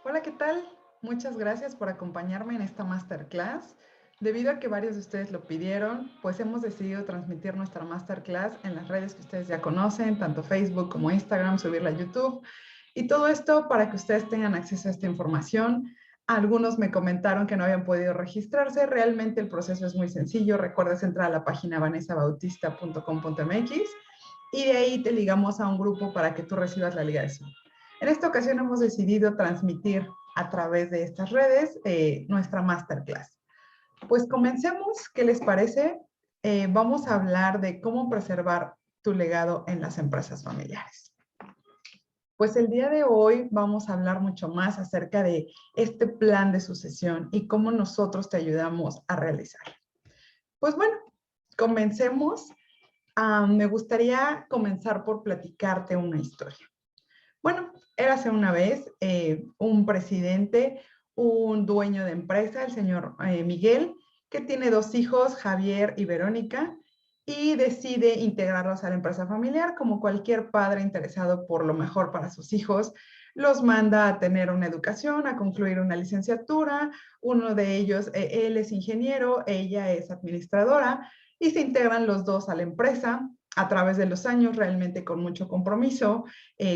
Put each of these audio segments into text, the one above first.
Hola, ¿qué tal? Muchas gracias por acompañarme en esta masterclass. Debido a que varios de ustedes lo pidieron, pues hemos decidido transmitir nuestra masterclass en las redes que ustedes ya conocen, tanto Facebook como Instagram, subirla a YouTube. Y todo esto para que ustedes tengan acceso a esta información. Algunos me comentaron que no habían podido registrarse. Realmente el proceso es muy sencillo. Recuerdes entrar a la página vanessabautista.com.mx y de ahí te ligamos a un grupo para que tú recibas la liga de Zoom. En esta ocasión hemos decidido transmitir a través de estas redes nuestra masterclass. Pues comencemos, ¿qué les parece? Vamos a hablar de cómo preservar tu legado en las empresas familiares. Pues el día de hoy vamos a hablar mucho más acerca de este plan de sucesión y cómo nosotros te ayudamos a realizarlo. Pues bueno, comencemos. Me gustaría comenzar por platicarte una historia. Bueno, érase una vez un presidente, un dueño de empresa, el señor Miguel, que tiene dos hijos, Javier y Verónica, y decide integrarlos a la empresa familiar como cualquier padre interesado por lo mejor para sus hijos. Los manda a tener una educación, a concluir una licenciatura. Uno de ellos, él es ingeniero, ella es administradora, y se integran los dos a la empresa a través de los años, realmente con mucho compromiso,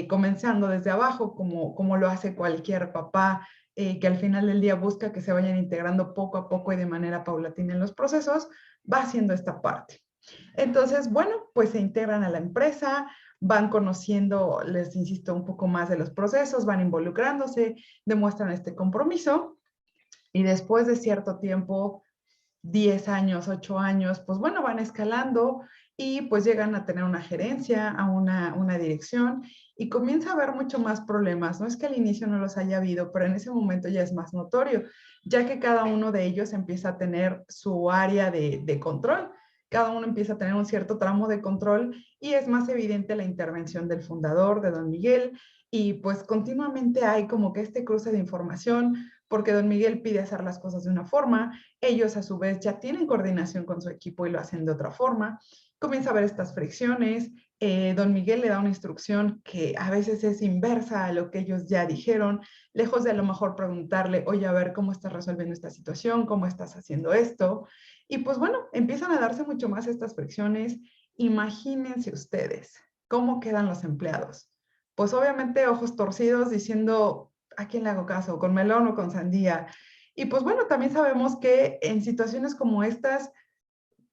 comenzando desde abajo, como lo hace cualquier papá, que al final del día busca que se vayan integrando poco a poco y de manera paulatina en los procesos, va haciendo esta parte. Entonces, bueno, pues se integran a la empresa, van conociendo, les insisto, un poco más de los procesos, van involucrándose, demuestran este compromiso y después de cierto tiempo, 10 años, 8 años, pues bueno, van escalando y pues llegan a tener una gerencia, a una dirección y comienza a haber mucho más problemas. No es que al inicio no los haya habido, pero en ese momento ya es más notorio, ya que cada uno de ellos empieza a tener su área de control. Cada uno empieza a tener un cierto tramo de control y es más evidente la intervención del fundador, de don Miguel, y pues continuamente hay como que este cruce de información, porque don Miguel pide hacer las cosas de una forma, ellos a su vez ya tienen coordinación con su equipo y lo hacen de otra forma. Comienza a haber estas fricciones. Don Miguel le da una instrucción que a veces es inversa a lo que ellos ya dijeron, lejos de a lo mejor preguntarle, oye, a ver, ¿cómo estás resolviendo esta situación? ¿Cómo estás haciendo esto? Y pues bueno, empiezan a darse mucho más estas fricciones. Imagínense ustedes cómo quedan los empleados. Pues obviamente ojos torcidos diciendo, ¿a quién le hago caso? ¿Con melón o con sandía? Y pues bueno, también sabemos que en situaciones como estas,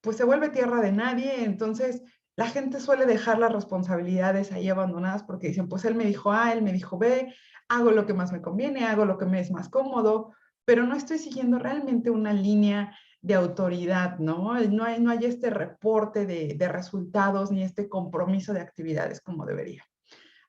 pues se vuelve tierra de nadie, entonces la gente suele dejar las responsabilidades ahí abandonadas porque dicen, pues él me dijo A, él me dijo B, hago lo que más me conviene, hago lo que me es más cómodo, pero no estoy siguiendo realmente una línea de autoridad, ¿no? No hay este reporte de resultados ni este compromiso de actividades como debería.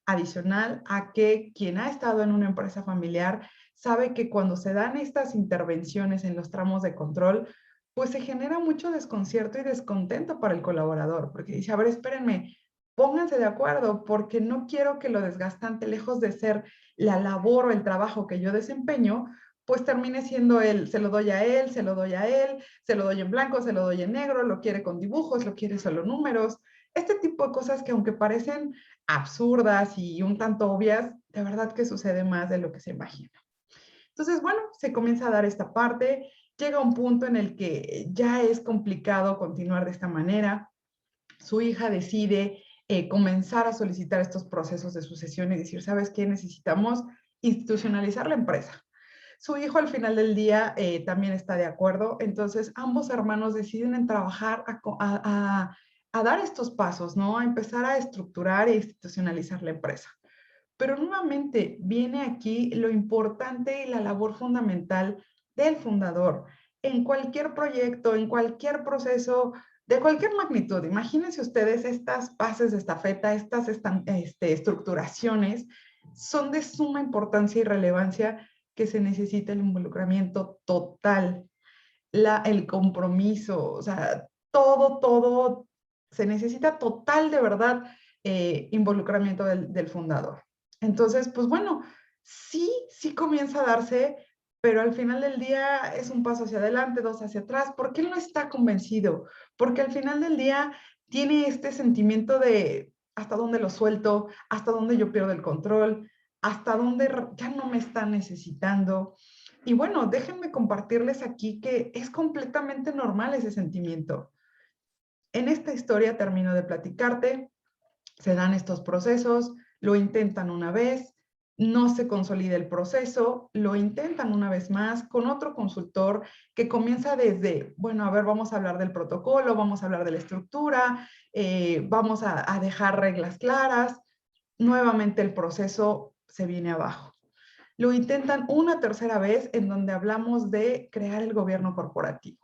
Adicional a que quien ha estado en una empresa familiar sabe que cuando se dan estas intervenciones en los tramos de control, pues se genera mucho desconcierto y descontento para el colaborador, porque dice, a ver, espérenme, pónganse de acuerdo, porque no quiero que lo desgastante, lejos de ser la labor o el trabajo que yo desempeño, pues termine siendo él, se lo doy a él, se lo doy a él, se lo doy en blanco, se lo doy en negro, lo quiere con dibujos, lo quiere solo números, este tipo de cosas que aunque parecen absurdas y un tanto obvias, de verdad que sucede más de lo que se imagina. Entonces, bueno, se comienza a dar esta parte, llega un punto en el que ya es complicado continuar de esta manera. Su hija decide comenzar a solicitar estos procesos de sucesión y decir, ¿sabes qué? Necesitamos institucionalizar la empresa. Su hijo al final del día también está de acuerdo, entonces ambos hermanos deciden en trabajar a dar estos pasos, ¿no? A empezar a estructurar e institucionalizar la empresa. Pero nuevamente viene aquí lo importante y la labor fundamental del fundador. En cualquier proyecto, en cualquier proceso, de cualquier magnitud, imagínense ustedes estas bases de estafeta, estas estructuraciones, son de suma importancia y relevancia que se necesita el involucramiento total, el compromiso, o sea, todo, se necesita total de verdad involucramiento del fundador. Entonces, pues bueno, sí comienza a darse, pero al final del día es un paso hacia adelante, dos hacia atrás, porque él no está convencido, porque al final del día tiene este sentimiento de hasta dónde lo suelto, hasta dónde yo pierdo el control. hasta dónde ya no me están necesitando. Y bueno, déjenme compartirles aquí que es completamente normal ese sentimiento. En esta historia termino de platicarte, se dan estos procesos, lo intentan una vez, no se consolida el proceso, lo intentan una vez más con otro consultor que comienza desde, bueno, a ver, vamos a hablar del protocolo, vamos a hablar de la estructura, vamos a dejar reglas claras. Nuevamente el proceso se viene abajo. Lo intentan una tercera vez en donde hablamos de crear el gobierno corporativo.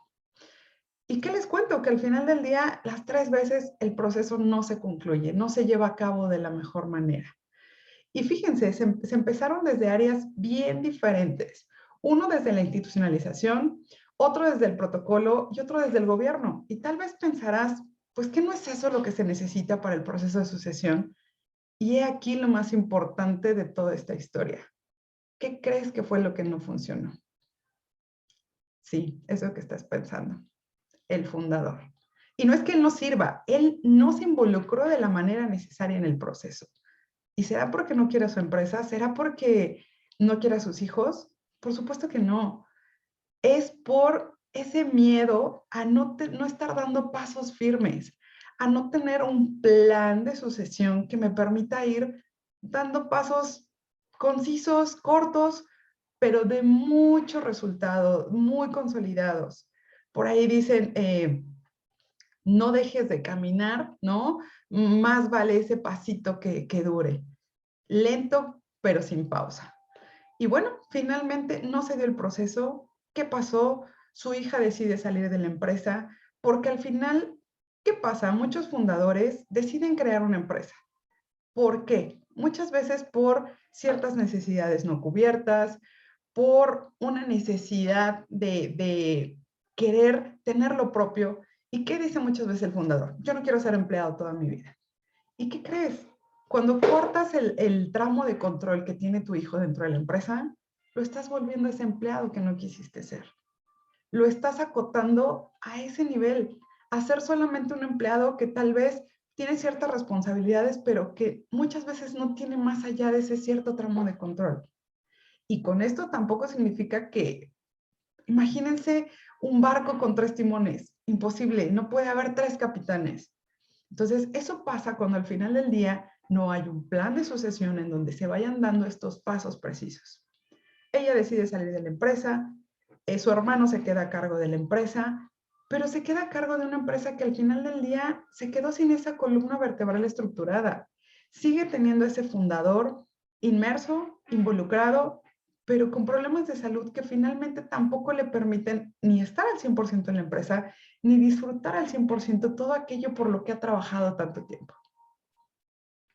¿Y qué les cuento? Que al final del día, las 3 veces el proceso no se concluye, no se lleva a cabo de la mejor manera. Y fíjense, se empezaron desde áreas bien diferentes. Uno desde la institucionalización, otro desde el protocolo y otro desde el gobierno. Y tal vez pensarás, pues que no es eso lo que se necesita para el proceso de sucesión. Y he aquí lo más importante de toda esta historia. ¿Qué crees que fue lo que no funcionó? Sí, eso que estás pensando. El fundador. Y no es que él no sirva, él no se involucró de la manera necesaria en el proceso. ¿Y será porque no quiere a su empresa? ¿Será porque no quiere a sus hijos? Por supuesto que no. Es por ese miedo a no estar dando pasos firmes, a no tener un plan de sucesión que me permita ir dando pasos concisos, cortos, pero de mucho resultado, muy consolidados. Por ahí dicen, no dejes de caminar, ¿no? Más vale ese pasito que dure. Lento, pero sin pausa. Y bueno, finalmente no se dio el proceso. ¿Qué pasó? Su hija decide salir de la empresa porque al final, ¿qué pasa? Muchos fundadores deciden crear una empresa. ¿Por qué? Muchas veces por ciertas necesidades no cubiertas, por una necesidad de querer tener lo propio. ¿Y qué dice muchas veces el fundador? Yo no quiero ser empleado toda mi vida. ¿Y qué crees? Cuando cortas el tramo de control que tiene tu hijo dentro de la empresa, lo estás volviendo ese empleado que no quisiste ser. Lo estás acotando a ese nivel, a ser solamente un empleado que tal vez tiene ciertas responsabilidades, pero que muchas veces no tiene más allá de ese cierto tramo de control. Y con esto tampoco significa que, imagínense un barco con 3 timones, imposible, no puede haber 3 capitanes. Entonces, eso pasa cuando al final del día no hay un plan de sucesión en donde se vayan dando estos pasos precisos. Ella decide salir de la empresa, su hermano se queda a cargo de la empresa, pero se queda a cargo de una empresa que al final del día se quedó sin esa columna vertebral estructurada. Sigue teniendo ese fundador inmerso, involucrado, pero con problemas de salud que finalmente tampoco le permiten ni estar al 100% en la empresa, ni disfrutar al 100% todo aquello por lo que ha trabajado tanto tiempo.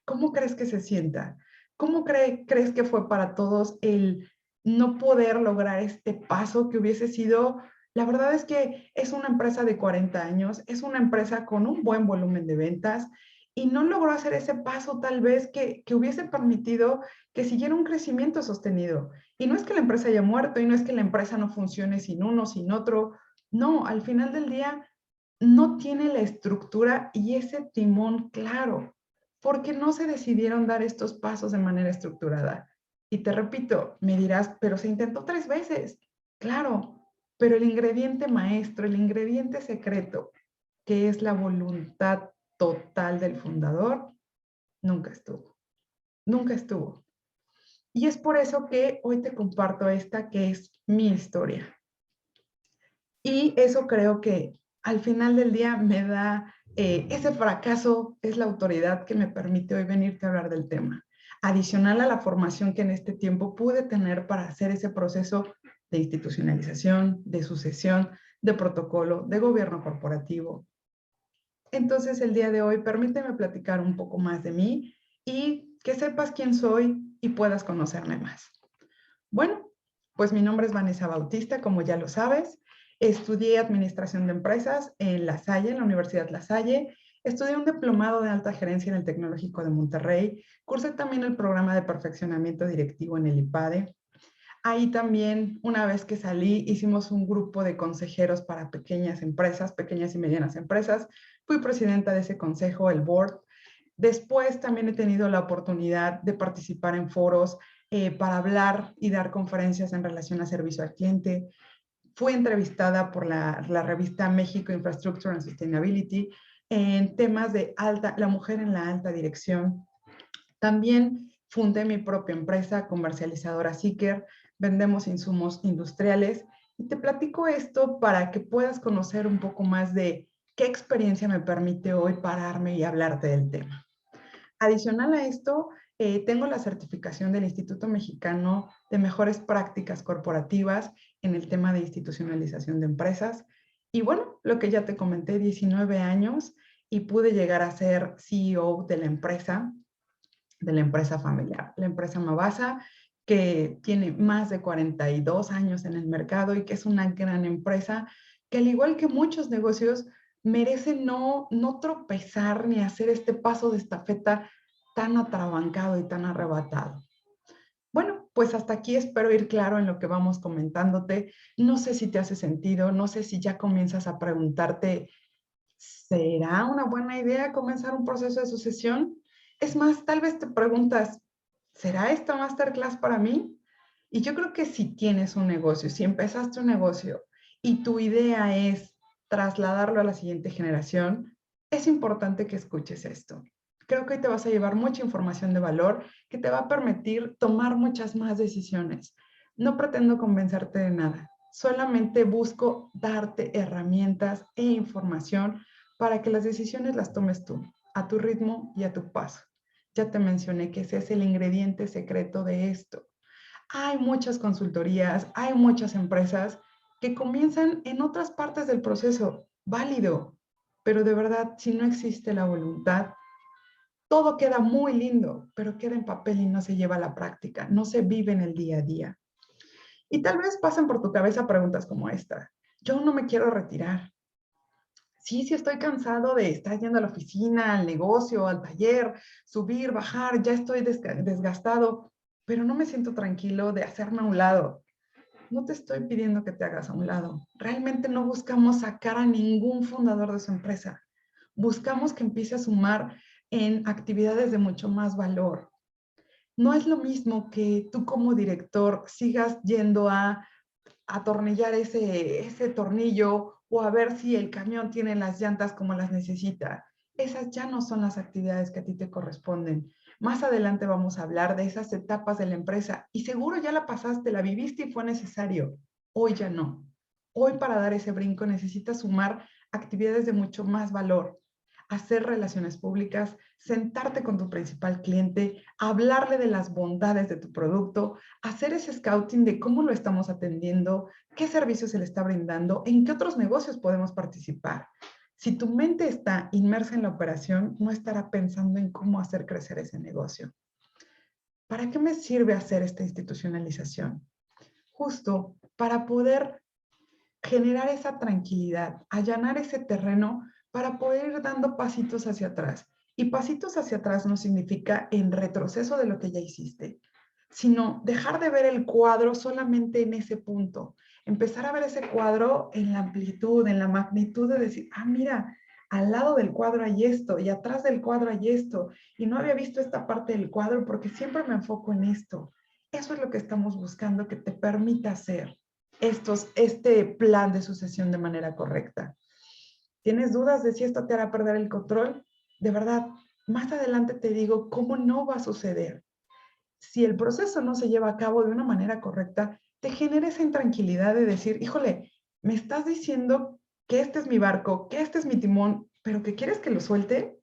¿Cómo crees que se sienta? ¿Cómo crees que fue para todos el no poder lograr este paso que hubiese sido? La verdad es que es una empresa de 40 años, es una empresa con un buen volumen de ventas y no logró hacer ese paso tal vez que hubiese permitido que siguiera un crecimiento sostenido. Y no es que la empresa haya muerto y no es que la empresa no funcione sin uno, sin otro. No, al final del día no tiene la estructura y ese timón claro, porque no se decidieron dar estos pasos de manera estructurada. Y te repito, me dirás, pero se intentó 3 veces. Claro, pero el ingrediente maestro, el ingrediente secreto, que es la voluntad total del fundador, nunca estuvo. Nunca estuvo. Y es por eso que hoy te comparto esta que es mi historia. Y eso creo que al final del día me da, ese fracaso es la autoridad que me permite hoy venirte a hablar del tema. Adicional a la formación que en este tiempo pude tener para hacer ese proceso de institucionalización, de sucesión, de protocolo, de gobierno corporativo. Entonces, el día de hoy, permíteme platicar un poco más de mí y que sepas quién soy y puedas conocerme más. Bueno, pues mi nombre es Vanessa Bautista, como ya lo sabes. Estudié Administración de Empresas en La Salle, en la Universidad La Salle. Estudié un diplomado de alta gerencia en el Tecnológico de Monterrey. Cursé también el programa de perfeccionamiento directivo en el IPADE. Ahí también, una vez que salí, hicimos un grupo de consejeros para pequeñas empresas, pequeñas y medianas empresas. Fui presidenta de ese consejo, el board, Después también he tenido la oportunidad de participar en foros para hablar y dar conferencias en relación a servicio al cliente. Fui entrevistada por la revista México Infrastructure and Sustainability en temas de la mujer en la alta dirección. También fundé mi propia empresa comercializadora Seeker, vendemos insumos industriales y te platico esto para que puedas conocer un poco más de qué experiencia me permite hoy pararme y hablarte del tema. Adicional a esto, tengo la certificación del Instituto Mexicano de Mejores Prácticas Corporativas en el tema de institucionalización de empresas. Y bueno, lo que ya te comenté, 19 años y pude llegar a ser CEO de la empresa familiar, la empresa Mabasa, que tiene más de 42 años en el mercado y que es una gran empresa que, al igual que muchos negocios, merece no tropezar ni hacer este paso de estafeta tan atrabancado y tan arrebatado. Bueno, pues hasta aquí espero ir claro en lo que vamos comentándote. No sé si te hace sentido, no sé si ya comienzas a preguntarte, ¿será una buena idea comenzar un proceso de sucesión? Es más, tal vez te preguntas, ¿será esta masterclass para mí? Y yo creo que si tienes un negocio, si empezaste un negocio y tu idea es trasladarlo a la siguiente generación, es importante que escuches esto. Creo que hoy te vas a llevar mucha información de valor que te va a permitir tomar muchas más decisiones. No pretendo convencerte de nada, solamente busco darte herramientas e información para que las decisiones las tomes tú, a tu ritmo y a tu paso. Ya te mencioné que ese es el ingrediente secreto de esto. Hay muchas consultorías, hay muchas empresas que comienzan en otras partes del proceso, válido, pero de verdad, si no existe la voluntad, todo queda muy lindo, pero queda en papel y no se lleva a la práctica, no se vive en el día a día. Y tal vez pasen por tu cabeza preguntas como esta. Yo no me quiero retirar. Sí, estoy cansado de estar yendo a la oficina, al negocio, al taller, subir, bajar, ya estoy desgastado, pero no me siento tranquilo de hacerme a un lado. No te estoy pidiendo que te hagas a un lado. Realmente no buscamos sacar a ningún fundador de su empresa. Buscamos que empiece a sumar en actividades de mucho más valor. No es lo mismo que tú como director sigas yendo a atornillar ese tornillo o a ver si el camión tiene las llantas como las necesita. Esas ya no son las actividades que a ti te corresponden. Más adelante vamos a hablar de esas etapas de la empresa y seguro ya la pasaste, la viviste y fue necesario. Hoy ya no. Hoy para dar ese brinco necesitas sumar actividades de mucho más valor, hacer relaciones públicas, sentarte con tu principal cliente, hablarle de las bondades de tu producto, hacer ese scouting de cómo lo estamos atendiendo, qué servicios se le está brindando, en qué otros negocios podemos participar. Si tu mente está inmersa en la operación, no estará pensando en cómo hacer crecer ese negocio. ¿Para qué me sirve hacer esta institucionalización? Justo para poder generar esa tranquilidad, allanar ese terreno para poder ir dando pasitos hacia atrás. Y pasitos hacia atrás no significa en retroceso de lo que ya hiciste, sino dejar de ver el cuadro solamente en ese punto, empezar a ver ese cuadro en la amplitud, en la magnitud de decir, ah, mira, al lado del cuadro hay esto y atrás del cuadro hay esto, y no había visto esta parte del cuadro porque siempre me enfoco en esto. Eso es lo que estamos buscando que te permita hacer este plan de sucesión de manera correcta. ¿Tienes dudas de si esto te hará perder el control? De verdad, más adelante te digo cómo no va a suceder. Si el proceso no se lleva a cabo de una manera correcta, te genera esa intranquilidad de decir, híjole, me estás diciendo que este es mi barco, que este es mi timón, pero que quieres que lo suelte.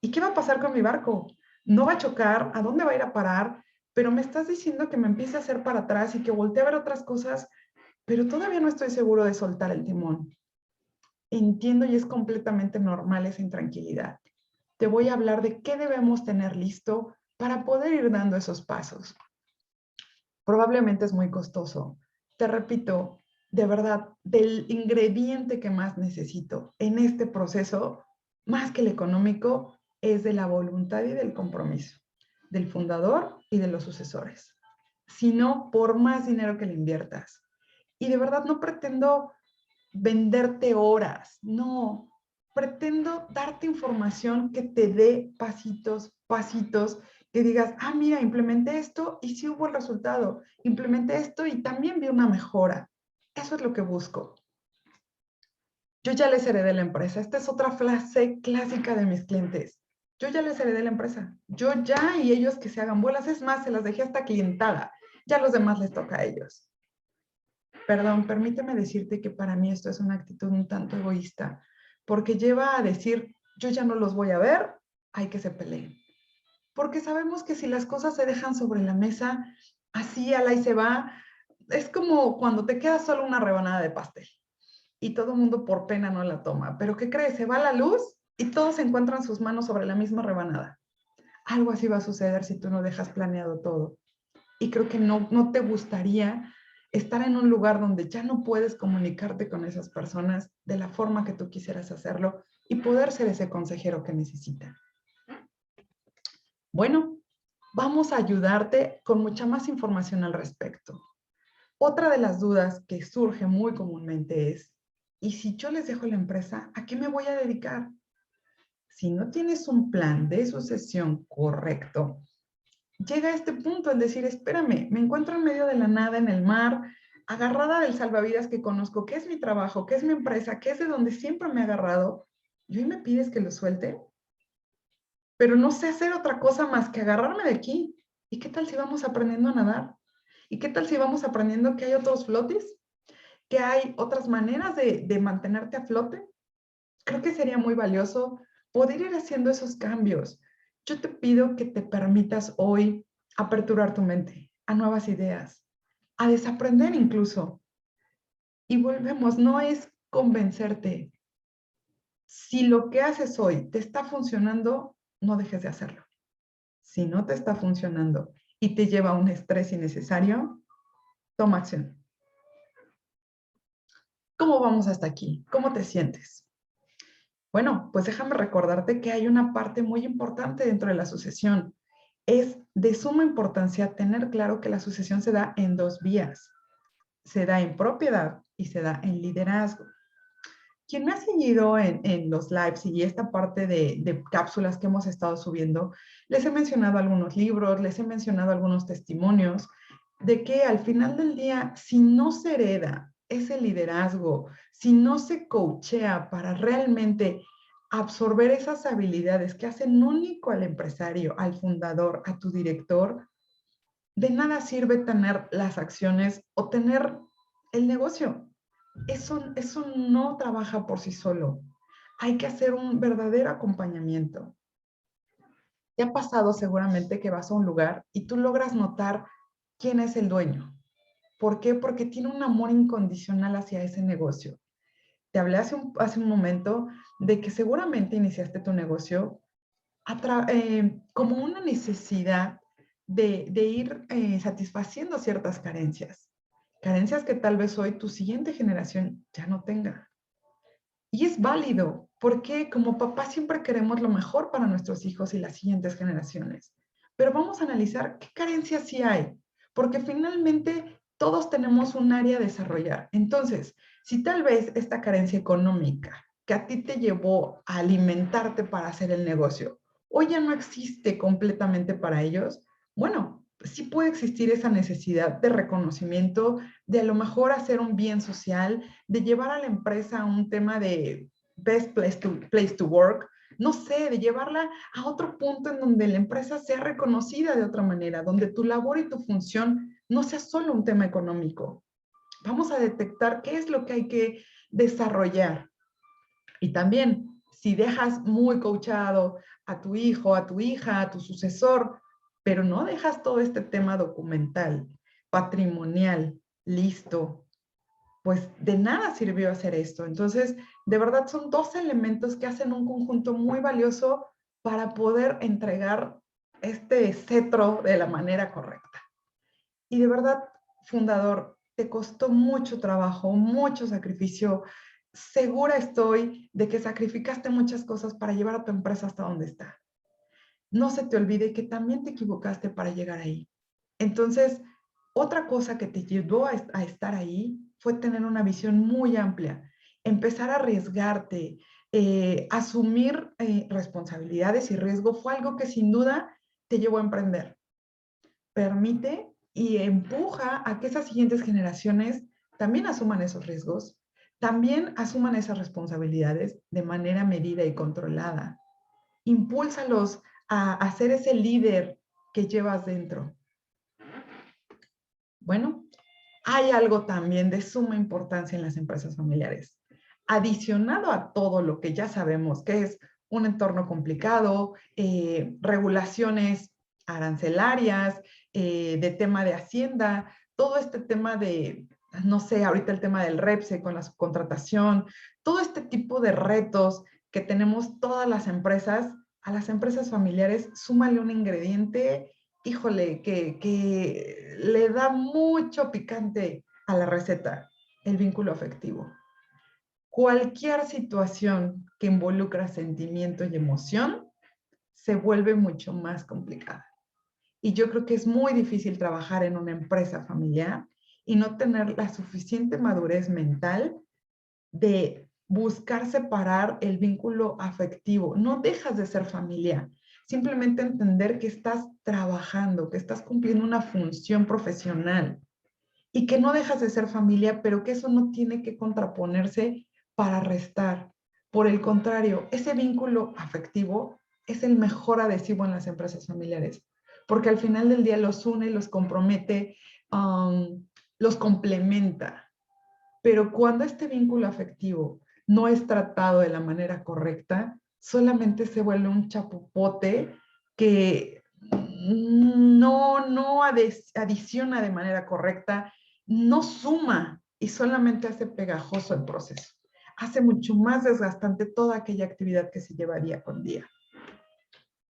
¿Y qué va a pasar con mi barco? ¿No va a chocar? ¿A dónde va a ir a parar? Pero me estás diciendo que me empiece a hacer para atrás y que voltee a ver otras cosas, pero todavía no estoy seguro de soltar el timón. Entiendo y es completamente normal esa intranquilidad. Te voy a hablar de qué debemos tener listo para poder ir dando esos pasos. Probablemente es muy costoso. Te repito, de verdad, del ingrediente que más necesito en este proceso, más que el económico, es de la voluntad y del compromiso, del fundador y de los sucesores. Si no, por más dinero que le inviertas. Y de verdad no pretendo venderte horas, no. pretendo darte información que te dé pasitos, que digas, ah, mira, implementé esto y sí hubo el resultado. Implementé esto y también vi una mejora. Eso es lo que busco. Yo ya les heredé la empresa. Esta es otra frase clásica de mis clientes. Yo ya les heredé la empresa. Yo ya y ellos que se hagan bolas. Es más, se las dejé hasta clientada. Ya a los demás les toca a ellos. Perdón, permíteme decirte que para mí esto es una actitud un tanto egoísta, porque lleva a decir, yo ya no los voy a ver, hay que se peleen. Porque sabemos que si las cosas se dejan sobre la mesa, así al ahí se va, es como cuando te queda solo una rebanada de pastel y todo el mundo por pena no la toma. Pero ¿qué crees? Se va la luz y todos encuentran sus manos sobre la misma rebanada. Algo así va a suceder si tú no dejas planeado todo. Y creo que no te gustaría estar en un lugar donde ya no puedes comunicarte con esas personas de la forma que tú quisieras hacerlo y poder ser ese consejero que necesitan. Bueno, vamos a ayudarte con mucha más información al respecto. Otra de las dudas que surge muy comúnmente es, ¿y si yo les dejo la empresa, a qué me voy a dedicar? Si no tienes un plan de sucesión correcto, llega a este punto en decir, espérame, me encuentro en medio de la nada en el mar, agarrada del salvavidas que conozco, que es mi trabajo, que es mi empresa, que es de donde siempre me he agarrado, y hoy me pides que lo suelte, pero no sé hacer otra cosa más que agarrarme de aquí. ¿Y qué tal si vamos aprendiendo a nadar? ¿Y qué tal si vamos aprendiendo que hay otros flotes? ¿Que hay otras maneras de mantenerte a flote? Creo que sería muy valioso poder ir haciendo esos cambios. Yo te pido que te permitas hoy aperturar tu mente a nuevas ideas, a desaprender incluso. Y volvemos, no es convencerte. Si lo que haces hoy te está funcionando, no dejes de hacerlo. Si no te está funcionando y te lleva a un estrés innecesario, toma acción. ¿Cómo vamos hasta aquí? ¿Cómo te sientes? Bueno, pues déjame recordarte que hay una parte muy importante dentro de la sucesión. Es de suma importancia tener claro que la sucesión se da en dos vías. Se da en propiedad y se da en liderazgo. Quien me ha seguido en los lives y esta parte de cápsulas que hemos estado subiendo, les he mencionado algunos libros, les he mencionado algunos testimonios de que al final del día, si no se hereda ese liderazgo, si no se coachea para realmente absorber esas habilidades que hacen único al empresario, al fundador, a tu director, de nada sirve tener las acciones o tener el negocio. Eso no trabaja por sí solo. Hay que hacer un verdadero acompañamiento. Te ha pasado seguramente que vas a un lugar y tú logras notar quién es el dueño. ¿Por qué? Porque tiene un amor incondicional hacia ese negocio. Te hablé hace un momento de que seguramente iniciaste tu negocio como una necesidad de ir satisfaciendo ciertas carencias. Carencias que tal vez hoy tu siguiente generación ya no tenga. Y es válido, porque como papás siempre queremos lo mejor para nuestros hijos y las siguientes generaciones. Pero vamos a analizar qué carencias sí hay, porque finalmente todos tenemos un área a desarrollar. Entonces, si tal vez esta carencia económica que a ti te llevó a alimentarte para hacer el negocio, hoy ya no existe completamente para ellos, bueno, sí puede existir esa necesidad de reconocimiento, de a lo mejor hacer un bien social, de llevar a la empresa a un tema de best place to work, no sé, de llevarla a otro punto en donde la empresa sea reconocida de otra manera, donde tu labor y tu función no sea solo un tema económico. Vamos a detectar qué es lo que hay que desarrollar. Y también, si dejas muy coachado a tu hijo, a tu hija, a tu sucesor, pero no dejas todo este tema documental, patrimonial, listo, pues de nada sirvió hacer esto. Entonces, de verdad son dos elementos que hacen un conjunto muy valioso para poder entregar este cetro de la manera correcta. Y de verdad, fundador, te costó mucho trabajo, mucho sacrificio. Segura estoy de que sacrificaste muchas cosas para llevar a tu empresa hasta donde está. No se te olvide que también te equivocaste para llegar ahí. Entonces, otra cosa que te llevó a estar ahí fue tener una visión muy amplia, empezar a arriesgarte, asumir responsabilidades y riesgo fue algo que sin duda te llevó a emprender. Permite y empuja a que esas siguientes generaciones también asuman esos riesgos, también asuman esas responsabilidades de manera medida y controlada. Impúlsalos a ser ese líder que llevas dentro. Bueno, hay algo también de suma importancia en las empresas familiares. Adicionado a todo lo que ya sabemos, que es un entorno complicado, regulaciones arancelarias, de tema de Hacienda, todo este tema de, no sé, ahorita el tema del REPSE con la subcontratación, todo este tipo de retos que tenemos todas las empresas, a las empresas familiares, súmale un ingrediente, híjole, que le da mucho picante a la receta, el vínculo afectivo. Cualquier situación que involucra sentimiento y emoción se vuelve mucho más complicada. Y yo creo que es muy difícil trabajar en una empresa familiar y no tener la suficiente madurez mental de buscar separar el vínculo afectivo. No dejas de ser familia, simplemente entender que estás trabajando, que estás cumpliendo una función profesional y que no dejas de ser familia, pero que eso no tiene que contraponerse para restar. Por el contrario, ese vínculo afectivo es el mejor adhesivo en las empresas familiares, porque al final del día los une, los compromete, los complementa. Pero cuando este vínculo afectivo no es tratado de la manera correcta, solamente se vuelve un chapopote que no adiciona de manera correcta, no suma y solamente hace pegajoso el proceso. Hace mucho más desgastante toda aquella actividad que se lleva día con día.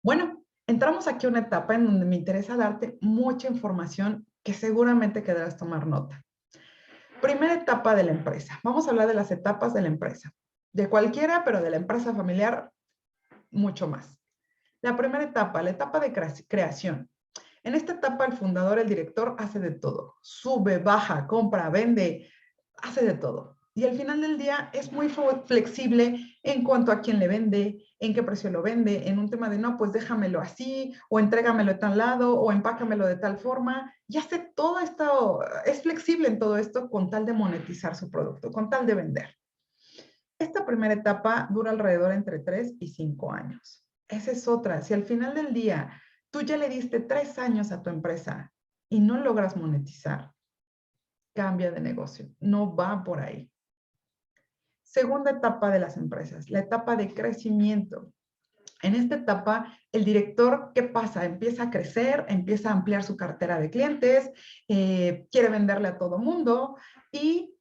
Bueno, entramos aquí a una etapa en donde me interesa darte mucha información que seguramente quedarás tomar nota. Primera etapa de la empresa. Vamos a hablar de las etapas de la empresa. De cualquiera, pero de la empresa familiar, mucho más. La primera etapa, la etapa de creación. En esta etapa, el fundador, el director, hace de todo. Sube, baja, compra, vende, hace de todo. Y al final del día es muy flexible en cuanto a quién le vende, en qué precio lo vende, en un tema de no, pues déjamelo así, o entrégamelo de tal lado, o empácamelo de tal forma. Y hace todo esto, es flexible en todo esto con tal de monetizar su producto, con tal de vender. Esta primera etapa dura alrededor entre 3 y 5 años. Esa es otra. Si al final del día tú ya le diste 3 años a tu empresa y no logras monetizar, cambia de negocio. No va por ahí. Segunda etapa de las empresas, la etapa de crecimiento. En esta etapa, el director, ¿qué pasa? Empieza a crecer, empieza a ampliar su cartera de clientes, quiere venderle a todo mundo y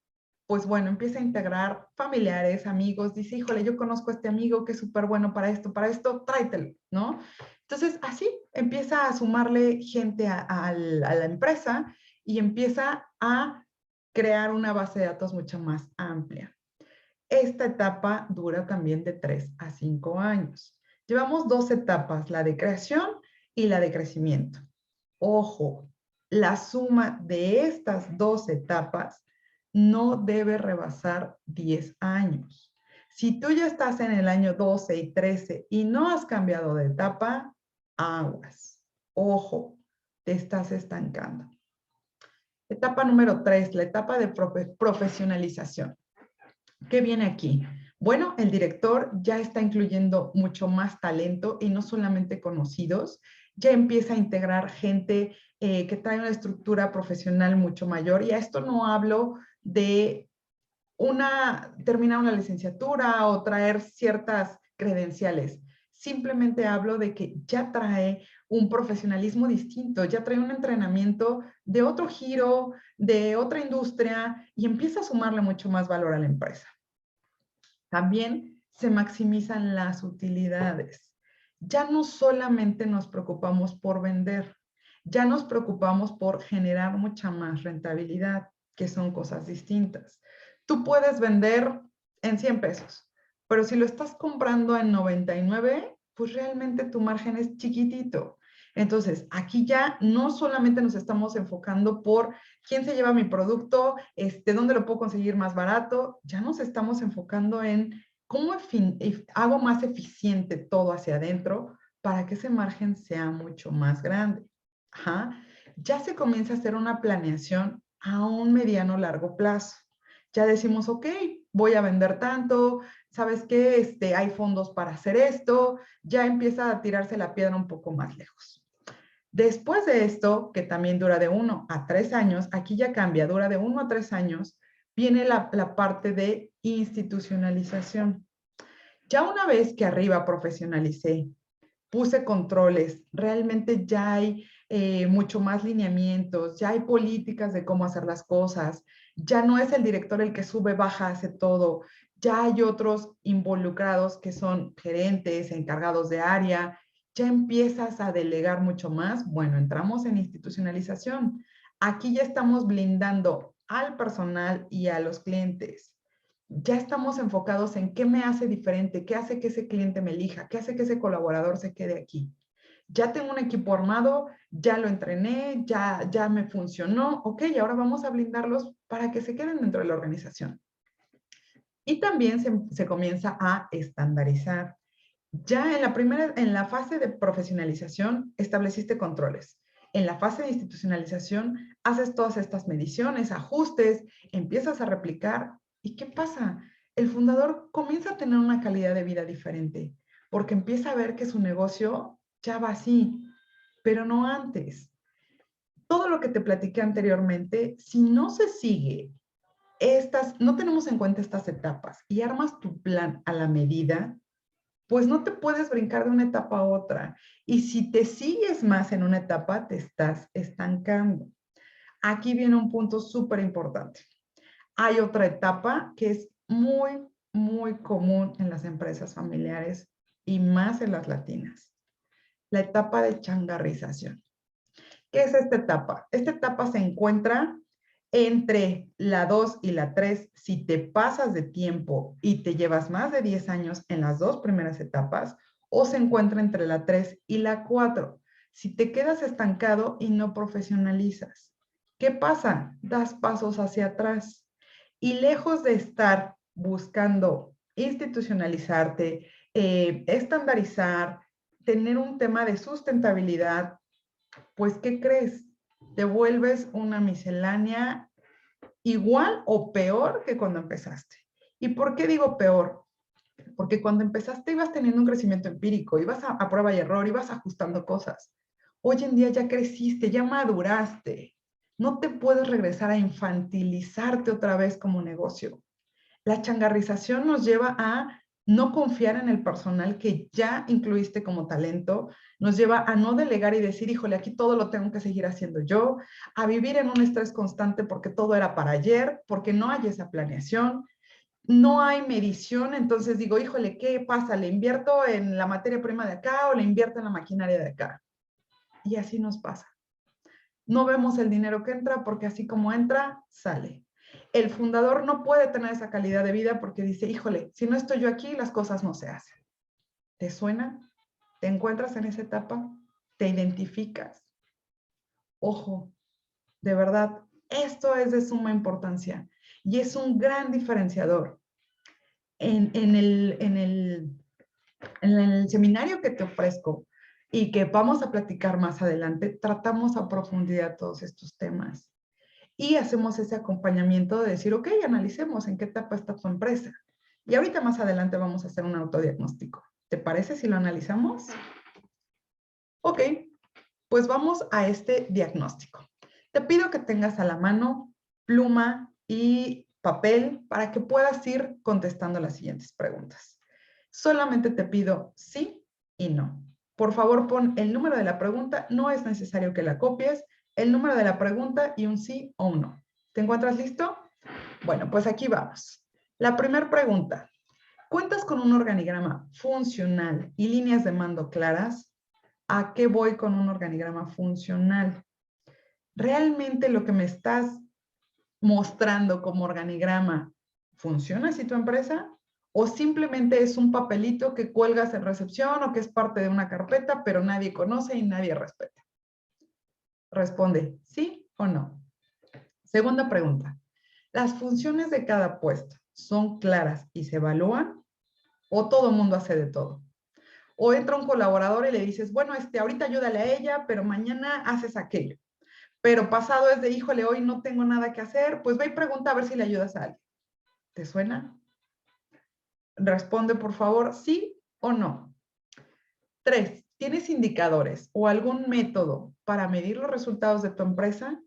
pues bueno, empieza a integrar familiares, amigos, dice, híjole, yo conozco a este amigo que es súper bueno para esto, tráetelo, ¿no? Entonces, así empieza a sumarle gente a la empresa y empieza a crear una base de datos mucho más amplia. Esta etapa dura también de 3 a 5 años. Llevamos 2 etapas, la de creación y la de crecimiento. Ojo, la suma de estas 2 etapas no debe rebasar 10 años. Si tú ya estás en el año 12 y 13 y no has cambiado de etapa, aguas. Ojo, te estás estancando. Etapa número 3, la etapa de profesionalización. ¿Qué viene aquí? Bueno, el director ya está incluyendo mucho más talento y no solamente conocidos, ya empieza a integrar gente que trae una estructura profesional mucho mayor y a esto no hablo de terminar una licenciatura o traer ciertas credenciales. Simplemente hablo de que ya trae un profesionalismo distinto, ya trae un entrenamiento de otro giro, de otra industria y empieza a sumarle mucho más valor a la empresa. También se maximizan las utilidades. Ya no solamente nos preocupamos por vender, ya nos preocupamos por generar mucha más rentabilidad, que son cosas distintas. Tú puedes vender en 100 pesos, pero si lo estás comprando en 99, pues realmente tu margen es chiquitito. Entonces, aquí ya no solamente nos estamos enfocando por quién se lleva mi producto, dónde lo puedo conseguir más barato, ya nos estamos enfocando en ¿Cómo hago más eficiente todo hacia adentro para que ese margen sea mucho más grande? Ajá. Ya se comienza a hacer una planeación a un mediano largo plazo. Ya decimos, ok, voy a vender tanto, ¿sabes qué? Hay fondos para hacer esto, ya empieza a tirarse la piedra un poco más lejos. Después de esto, que también dura de 1 a 3 años, aquí ya cambia, dura de 1 a 3 años, viene la parte de institucionalización. Ya una vez que arriba profesionalicé, puse controles, realmente ya hay mucho más lineamientos, ya hay políticas de cómo hacer las cosas, ya no es el director el que sube, baja, hace todo, ya hay otros involucrados que son gerentes, encargados de área, ya empiezas a delegar mucho más. Bueno, entramos en institucionalización. Aquí ya estamos blindando al personal y a los clientes. Ya estamos enfocados en qué me hace diferente, qué hace que ese cliente me elija, qué hace que ese colaborador se quede aquí. Ya tengo un equipo armado, ya lo entrené, ya me funcionó, ok, ahora vamos a blindarlos para que se queden dentro de la organización. Y también se comienza a estandarizar. Ya en la fase de profesionalización estableciste controles. En la fase de institucionalización haces todas estas mediciones, ajustes, empiezas a replicar. ¿Y qué pasa? El fundador comienza a tener una calidad de vida diferente porque empieza a ver que su negocio ya va así, pero no antes. Todo lo que te platiqué anteriormente, si no se sigue no tenemos en cuenta estas etapas y armas tu plan a la medida, pues no te puedes brincar de una etapa a otra. Y si te sigues más en una etapa, te estás estancando. Aquí viene un punto súper importante. Hay otra etapa que es muy, muy común en las empresas familiares y más en las latinas. La etapa de changarrización. ¿Qué es esta etapa? Esta etapa se encuentra entre la 2 y la 3. Si te pasas de tiempo y te llevas más de 10 años en las dos primeras etapas, o se encuentra entre la 3 y la 4. Si te quedas estancado y no profesionalizas, ¿qué pasa? Das pasos hacia atrás. Y lejos de estar buscando institucionalizarte, estandarizar, tener un tema de sustentabilidad, pues, ¿qué crees? Te vuelves una miscelánea igual o peor que cuando empezaste. ¿Y por qué digo peor? Porque cuando empezaste ibas teniendo un crecimiento empírico, ibas a prueba y error, ibas ajustando cosas. Hoy en día ya creciste, ya maduraste. No te puedes regresar a infantilizarte otra vez como negocio. La changarrización nos lleva a no confiar en el personal que ya incluiste como talento, nos lleva a no delegar y decir, híjole, aquí todo lo tengo que seguir haciendo yo, a vivir en un estrés constante porque todo era para ayer, porque no hay esa planeación, no hay medición, entonces digo, híjole, ¿qué pasa? ¿Le invierto en la materia prima de acá o le invierto en la maquinaria de acá? Y así nos pasa. No vemos el dinero que entra porque así como entra, sale. El fundador no puede tener esa calidad de vida porque dice, híjole, si no estoy yo aquí, las cosas no se hacen. ¿Te suena? ¿Te encuentras en esa etapa? ¿Te identificas? Ojo, de verdad, esto es de suma importancia y es un gran diferenciador. En el seminario que te ofrezco y que vamos a platicar más adelante, tratamos a profundidad todos estos temas. Y hacemos ese acompañamiento de decir, ok, analicemos en qué etapa está tu empresa. Y ahorita más adelante vamos a hacer un autodiagnóstico. ¿Te parece si lo analizamos? Ok, pues vamos a este diagnóstico. Te pido que tengas a la mano pluma y papel para que puedas ir contestando las siguientes preguntas. Solamente te pido sí y no. Por favor, pon el número de la pregunta. No es necesario que la copies. El número de la pregunta y un sí o un no. ¿Te encuentras listo? Bueno, pues aquí vamos. La primera pregunta. ¿Cuentas con un organigrama funcional y líneas de mando claras? ¿A qué voy con un organigrama funcional? ¿Realmente lo que me estás mostrando como organigrama funciona así tu empresa? ¿O simplemente es un papelito que cuelgas en recepción o que es parte de una carpeta, pero nadie conoce y nadie respeta? Responde sí o no. Segunda pregunta. ¿Las funciones de cada puesto son claras y se evalúan? o todo el mundo hace de todo. O entra un colaborador y le dices, bueno, ahorita ayúdale a ella, pero mañana haces aquello. Pero pasado es de, híjole, hoy no tengo nada que hacer, pues ve y pregunta a ver si le ayudas a alguien. ¿Te suena? Responde, por favor, sí o no. 3. ¿Tienes indicadores o algún método para medir los resultados de tu empresa?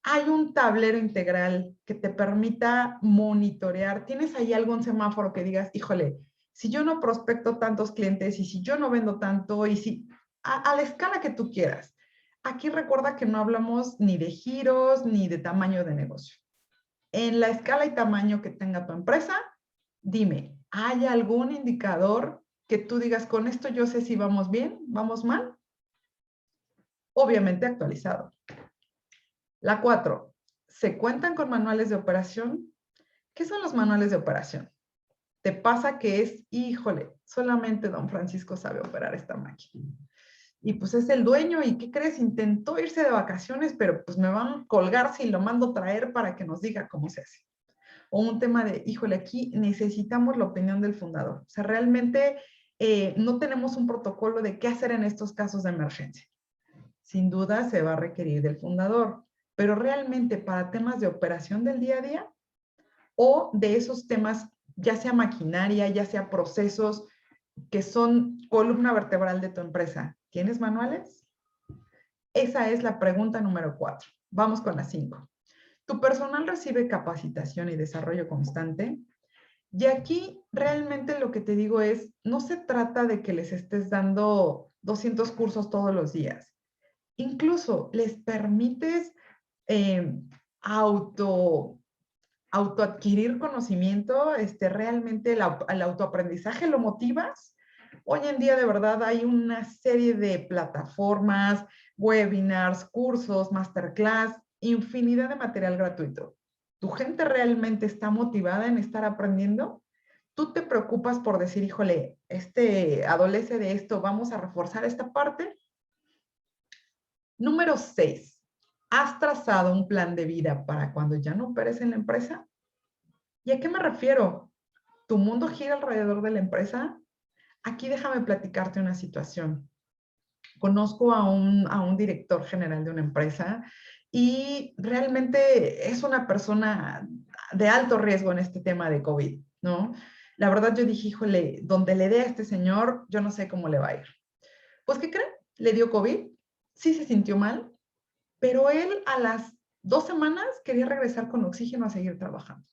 ¿Hay un tablero integral que te permita monitorear? ¿Tienes ahí algún semáforo que digas, híjole, si yo no prospecto tantos clientes y si yo no vendo tanto y si a la escala que tú quieras? Aquí recuerda que no hablamos ni de giros ni de tamaño de negocio. En la escala y tamaño que tenga tu empresa, dime, ¿hay algún indicador que tú digas, con esto yo sé si vamos bien, vamos mal? Obviamente actualizado. La 4, ¿se cuentan con manuales de operación? ¿Qué son los manuales de operación? Te pasa que es, híjole, solamente don Francisco sabe operar esta máquina. Y pues es el dueño, ¿y qué crees? Intentó irse de vacaciones, pero pues me van a colgar si lo mando traer para que nos diga cómo se hace. O un tema de, híjole, aquí necesitamos la opinión del fundador. O sea, realmente no tenemos un protocolo de qué hacer en estos casos de emergencia. Sin duda se va a requerir del fundador, pero realmente para temas de operación del día a día o de esos temas, ya sea maquinaria, ya sea procesos que son columna vertebral de tu empresa, ¿tienes manuales? Esa es la pregunta número 4. Vamos con la 5. ¿Tu personal recibe capacitación y desarrollo constante? Y aquí realmente lo que te digo es, no se trata de que les estés dando 200 cursos todos los días. Incluso les permites eh, auto autoadquirir conocimiento, realmente el autoaprendizaje lo motivas. Hoy en día de verdad hay una serie de plataformas, webinars, cursos, masterclass, infinidad de material gratuito. ¿Tu gente realmente está motivada en estar aprendiendo? ¿Tú te preocupas por decir, híjole, adolece de esto, vamos a reforzar esta parte? Número 6. ¿Has trazado un plan de vida para cuando ya no operes en la empresa? ¿Y a qué me refiero? ¿Tu mundo gira alrededor de la empresa? Aquí déjame platicarte una situación. Conozco a un director general de una empresa y realmente es una persona de alto riesgo en este tema de COVID, ¿no? La verdad yo dije, híjole, donde le dé a este señor, yo no sé cómo le va a ir. Pues, ¿qué creen? Le dio COVID, sí se sintió mal, pero él a las 2 semanas quería regresar con oxígeno a seguir trabajando.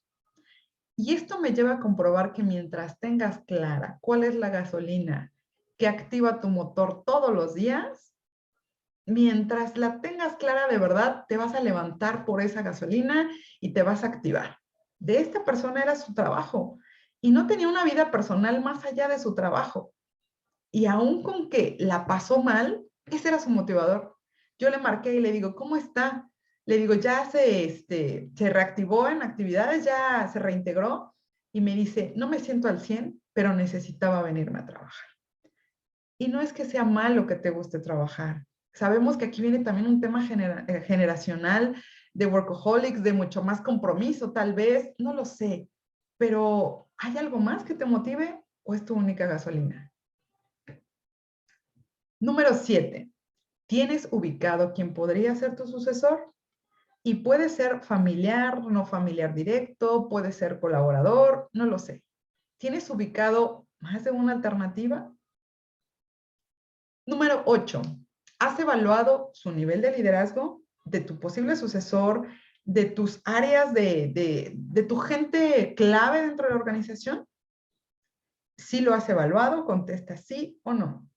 Y esto me lleva a comprobar que mientras tengas clara cuál es la gasolina que activa tu motor todos los días, mientras la tengas clara de verdad, te vas a levantar por esa gasolina y te vas a activar. De esta persona era su trabajo y no tenía una vida personal más allá de su trabajo. Y aún con que la pasó mal, ese era su motivador. Yo le marqué y le digo, ¿cómo está? Le digo, ya se reactivó en actividades, ya se reintegró. Y me dice, no me siento al 100, pero necesitaba venirme a trabajar. Y no es que sea malo que te guste trabajar. Sabemos que aquí viene también un tema generacional de workaholics, de mucho más compromiso, tal vez, no lo sé. Pero ¿hay algo más que te motive o es tu única gasolina? Número 7. ¿Tienes ubicado quién podría ser tu sucesor? Y puede ser familiar, no familiar directo, puede ser colaborador, no lo sé. ¿Tienes ubicado más de una alternativa? Número 8. ¿Has evaluado su nivel de liderazgo, de tu posible sucesor, de tus áreas, de tu gente clave dentro de la organización? Si lo has evaluado, contesta sí o no.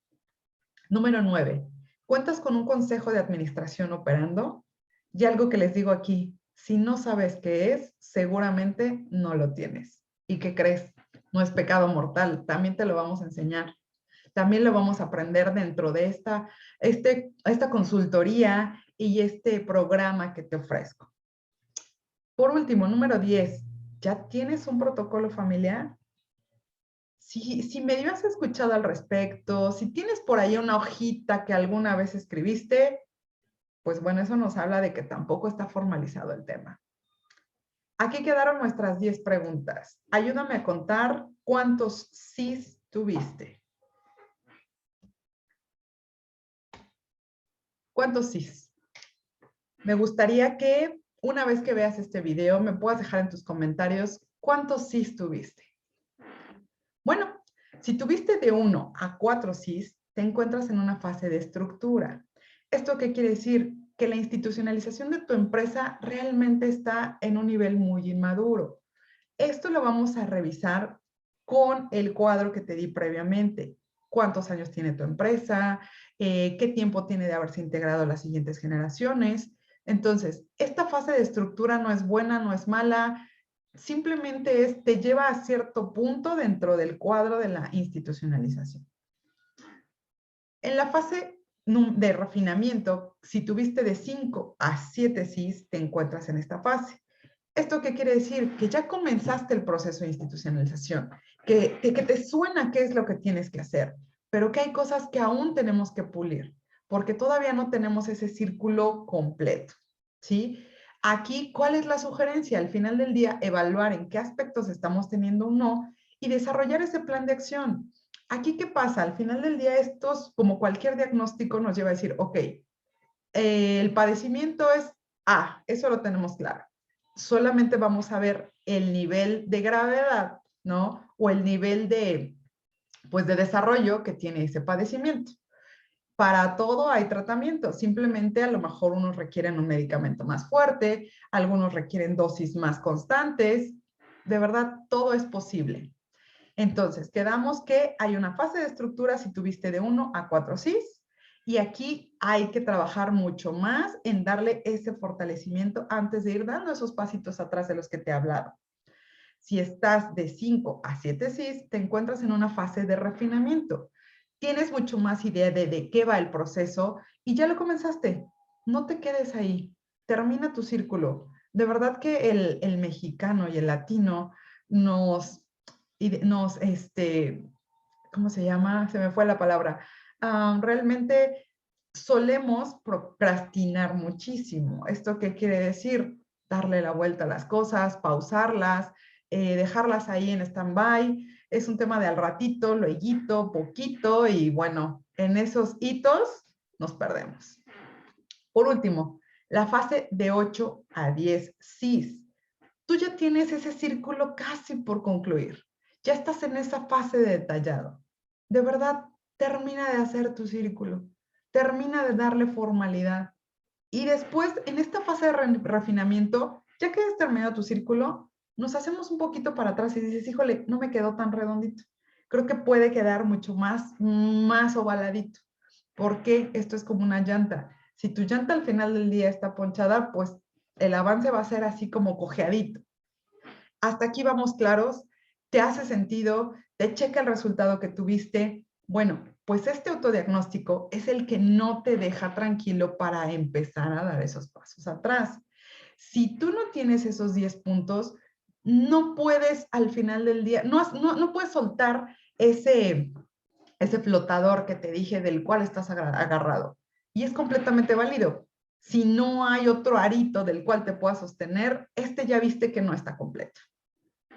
Número 9. ¿Cuentas con un consejo de administración operando? Y algo que les digo aquí, si no sabes qué es, seguramente no lo tienes. ¿Y qué crees? No es pecado mortal, también te lo vamos a enseñar. También lo vamos a aprender dentro de esta consultoría y este programa que te ofrezco. Por último, número 10. ¿Ya tienes un protocolo familiar? Si medio has escuchado al respecto, si tienes por ahí una hojita que alguna vez escribiste, pues bueno, eso nos habla de que tampoco está formalizado el tema. Aquí quedaron nuestras 10 preguntas. Ayúdame a contar cuántos sís tuviste? ¿Cuántos sís? Me gustaría que una vez que veas este video me puedas dejar en tus comentarios cuántos sís tuviste. Bueno, si tuviste de 1 a 4 sís, te encuentras en una fase de estructura. ¿Esto qué quiere decir? Que la institucionalización de tu empresa realmente está en un nivel muy inmaduro. Esto lo vamos a revisar con el cuadro que te di previamente. ¿Cuántos años tiene tu empresa? ¿Qué tiempo tiene de haberse integrado a las siguientes generaciones? Entonces, esta fase de estructura no es buena, no es mala, simplemente te lleva a cierto punto dentro del cuadro de la institucionalización. En la fase de refinamiento, si tuviste de 5 a 7 sís, te encuentras en esta fase. ¿Esto qué quiere decir? Que ya comenzaste el proceso de institucionalización, que te suena qué es lo que tienes que hacer, pero que hay cosas que aún tenemos que pulir, porque todavía no tenemos ese círculo completo, ¿sí? Aquí, ¿cuál es la sugerencia? Al final del día, evaluar en qué aspectos estamos teniendo un no y desarrollar ese plan de acción. Aquí, ¿qué pasa? Al final del día, estos, como cualquier diagnóstico, nos lleva a decir, ok, el padecimiento es A, eso lo tenemos claro. Solamente vamos a ver el nivel de gravedad, ¿no? O el nivel pues, de desarrollo que tiene ese padecimiento. Para todo hay tratamiento, simplemente a lo mejor unos requieren un medicamento más fuerte, algunos requieren dosis más constantes, de verdad todo es posible. Entonces, quedamos que hay una fase de estructura si tuviste de 1 a 4 sís, y aquí hay que trabajar mucho más en darle ese fortalecimiento antes de ir dando esos pasitos atrás de los que te he hablado. Si estás de 5 a 7 sís, te encuentras en una fase de refinamiento. Tienes mucho más idea de qué va el proceso y ya lo comenzaste. No te quedes ahí. Termina tu círculo. De verdad que el mexicano y el latino nos, ¿cómo se llama? Se me fue la palabra. Realmente solemos procrastinar muchísimo. ¿Esto qué quiere decir? Darle la vuelta a las cosas, pausarlas, dejarlas ahí en stand-by. Es un tema de al ratito, lueguito, poquito, y bueno, en esos hitos nos perdemos. Por último, la fase de 8 a 10 sís. Tú ya tienes ese círculo casi por concluir. Ya estás en esa fase de detallado. De verdad, termina de hacer tu círculo. Termina de darle formalidad. Y después, en esta fase de refinamiento, ya que has terminado tu círculo, nos hacemos un poquito para atrás y dices, híjole, no me quedó tan redondito. Creo que puede quedar mucho más ovaladito. Porque esto es como una llanta. Si tu llanta al final del día está ponchada, pues el avance va a ser así como cojeadito. Hasta aquí vamos claros, te hace sentido, te checa el resultado que tuviste. Bueno, pues este autodiagnóstico es el que no te deja tranquilo para empezar a dar esos pasos atrás. Si tú no tienes esos 10 puntos, no puedes al final del día, no puedes soltar ese flotador que te dije del cual estás agarrado. Y es completamente válido. Si no hay otro arito del cual te puedas sostener, ya viste que no está completo.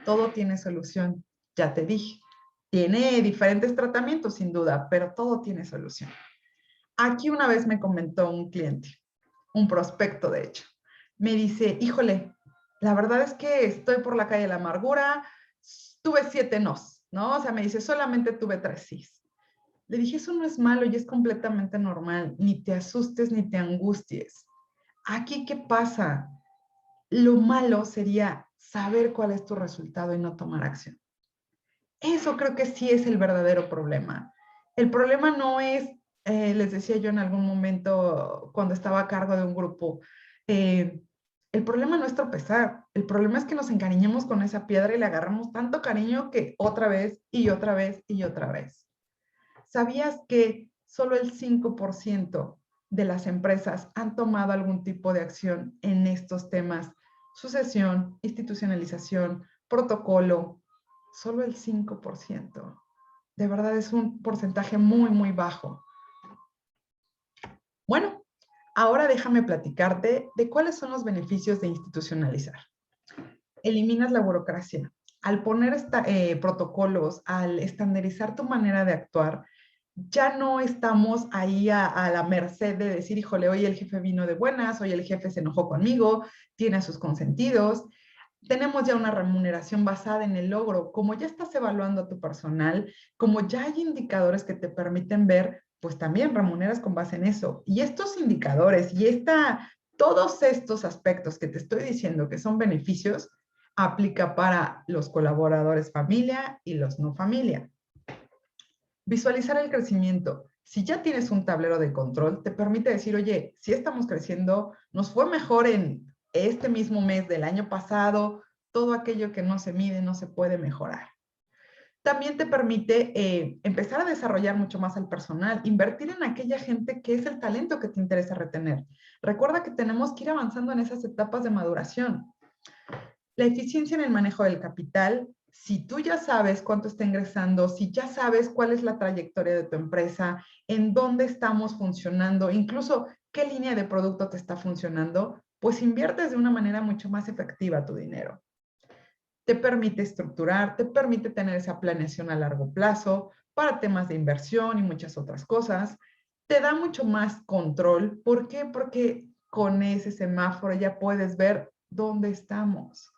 Todo tiene solución, ya te dije. Tiene diferentes tratamientos, sin duda, pero todo tiene solución. Aquí una vez me comentó un cliente, un prospecto de hecho. Me dice, híjole, la verdad es que estoy por la calle de la amargura, tuve 7 nos, ¿no? O sea, me dice, solamente tuve 3 sís. Le dije, eso no es malo y es completamente normal. Ni te asustes ni te angusties. Aquí, ¿qué pasa? Lo malo sería saber cuál es tu resultado y no tomar acción. Eso creo que sí es el verdadero problema. El problema no es, les decía yo en algún momento cuando estaba a cargo de un grupo, el problema no es tropezar, el problema es que nos encariñemos con esa piedra y le agarramos tanto cariño que otra vez y otra vez y otra vez. ¿Sabías que solo el 5% de las empresas han tomado algún tipo de acción en estos temas? Sucesión, institucionalización, protocolo, solo el 5%. De verdad es un porcentaje muy bajo. Bueno, ahora déjame platicarte de cuáles son los beneficios de institucionalizar. Eliminas la burocracia. al poner protocolos, al estandarizar tu manera de actuar, ya no estamos ahí a la merced de decir, híjole, hoy el jefe vino de buenas, hoy el jefe se enojó conmigo, tiene a sus consentidos. Tenemos ya una remuneración basada en el logro. Como ya estás evaluando a tu personal, como ya hay indicadores que te permiten ver, pues también remuneras con base en eso. Y estos indicadores y todos estos aspectos que te estoy diciendo que son beneficios, aplica para los colaboradores familia y los no familia. Visualizar el crecimiento. Si ya tienes un tablero de control, te permite decir, oye, si estamos creciendo, nos fue mejor en este mismo mes del año pasado, todo aquello que no se mide no se puede mejorar. También te permite empezar a desarrollar mucho más al personal, invertir en aquella gente que es el talento que te interesa retener. Recuerda que tenemos que ir avanzando en esas etapas de maduración. La eficiencia en el manejo del capital. Si tú ya sabes cuánto está ingresando, si ya sabes cuál es la trayectoria de tu empresa, en dónde estamos funcionando, incluso qué línea de producto te está funcionando, pues inviertes de una manera mucho más efectiva tu dinero. Te permite estructurar, te permite tener esa planeación a largo plazo para temas de inversión y muchas otras cosas. Te da mucho más control. ¿Por qué? Porque con ese semáforo ya puedes ver dónde estamos.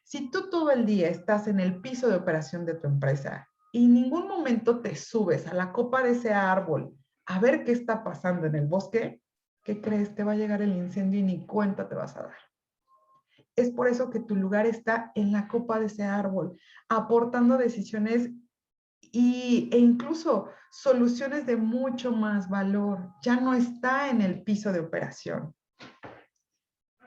Si tú todo el día estás en el piso de operación de tu empresa y en ningún momento te subes a la copa de ese árbol a ver qué está pasando en el bosque, ¿qué crees? Te va a llegar el incendio y ni cuenta te vas a dar. Es por eso que tu lugar está en la copa de ese árbol, aportando decisiones e incluso soluciones de mucho más valor. Ya no está en el piso de operación.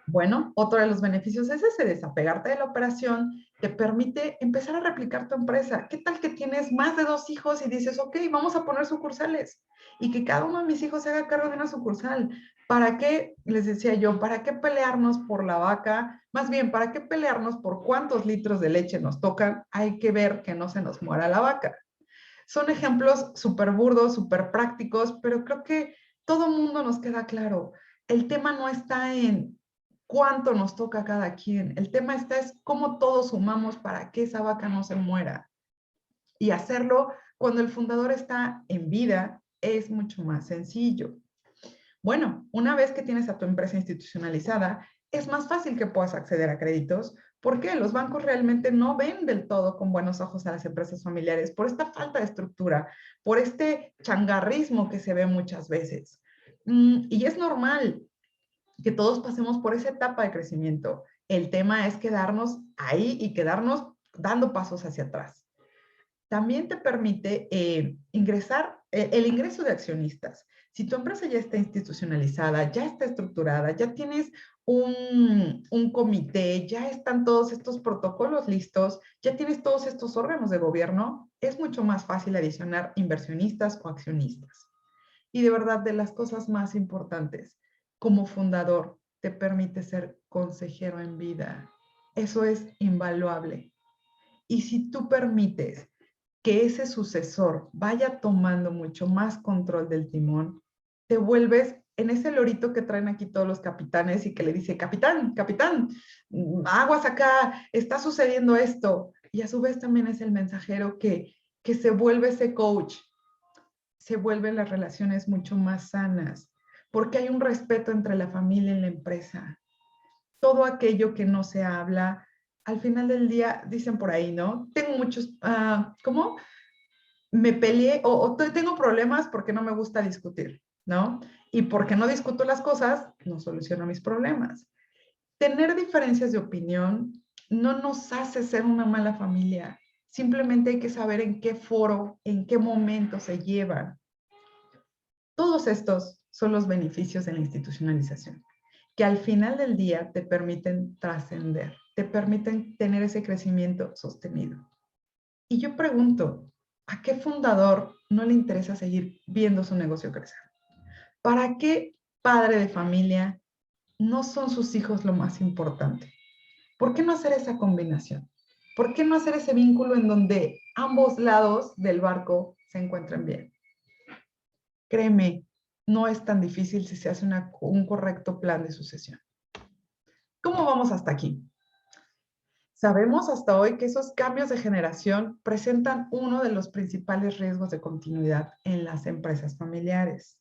Bueno, otro de los beneficios es ese, desapegarte de la operación, te permite empezar a replicar tu empresa. ¿Qué tal que tienes más de 2 hijos y dices, ok, vamos a poner sucursales y que cada uno de mis hijos se haga cargo de una sucursal? ¿Para qué, les decía yo, para qué pelearnos por la vaca? Más bien, ¿para qué pelearnos por cuántos litros de leche nos tocan? Hay que ver que no se nos muera la vaca. Son ejemplos súper burdos, súper prácticos, pero creo que todo mundo nos queda claro. El tema no está en cuánto nos toca a cada quien. El tema está es cómo todos sumamos para que esa vaca no se muera. Y hacerlo cuando el fundador está en vida es mucho más sencillo. Bueno, una vez que tienes a tu empresa institucionalizada, es más fácil que puedas acceder a créditos porque los bancos realmente no ven del todo con buenos ojos a las empresas familiares por esta falta de estructura, por este changarrismo que se ve muchas veces. Y es normal que todos pasemos por esa etapa de crecimiento. El tema es quedarnos ahí y quedarnos dando pasos hacia atrás. También te permite ingresar, el ingreso de accionistas. Si tu empresa ya está institucionalizada, ya está estructurada, ya tienes un comité, ya están todos estos protocolos listos, ya tienes todos estos órganos de gobierno, es mucho más fácil adicionar inversionistas o accionistas. Y de verdad, de las cosas más importantes, como fundador, te permite ser consejero en vida. Eso es invaluable. Y si tú permites que ese sucesor vaya tomando mucho más control del timón, te vuelves en ese lorito que traen aquí todos los capitanes y que le dice, capitán, capitán, aguas acá, está sucediendo esto. Y a su vez también es el mensajero que se vuelve ese coach, se vuelven las relaciones mucho más sanas, porque hay un respeto entre la familia y la empresa. Todo aquello que no se habla, al final del día, dicen por ahí, ¿no? Tengo muchos, ¿cómo? Me peleé o tengo problemas porque no me gusta discutir, ¿no? Y porque no discuto las cosas, no soluciono mis problemas. Tener diferencias de opinión no nos hace ser una mala familia. Simplemente hay que saber en qué foro, en qué momento se llevan. Todos estos son los beneficios de la institucionalización, que al final del día te permiten trascender, te permiten tener ese crecimiento sostenido. Y yo pregunto, ¿a qué fundador no le interesa seguir viendo su negocio crecer? ¿Para qué padre de familia no son sus hijos lo más importante? ¿Por qué no hacer esa combinación? ¿Por qué no hacer ese vínculo en donde ambos lados del barco se encuentren bien? Créeme, no es tan difícil si se hace un correcto plan de sucesión. ¿Cómo vamos hasta aquí? Sabemos hasta hoy que esos cambios de generación presentan uno de los principales riesgos de continuidad en las empresas familiares.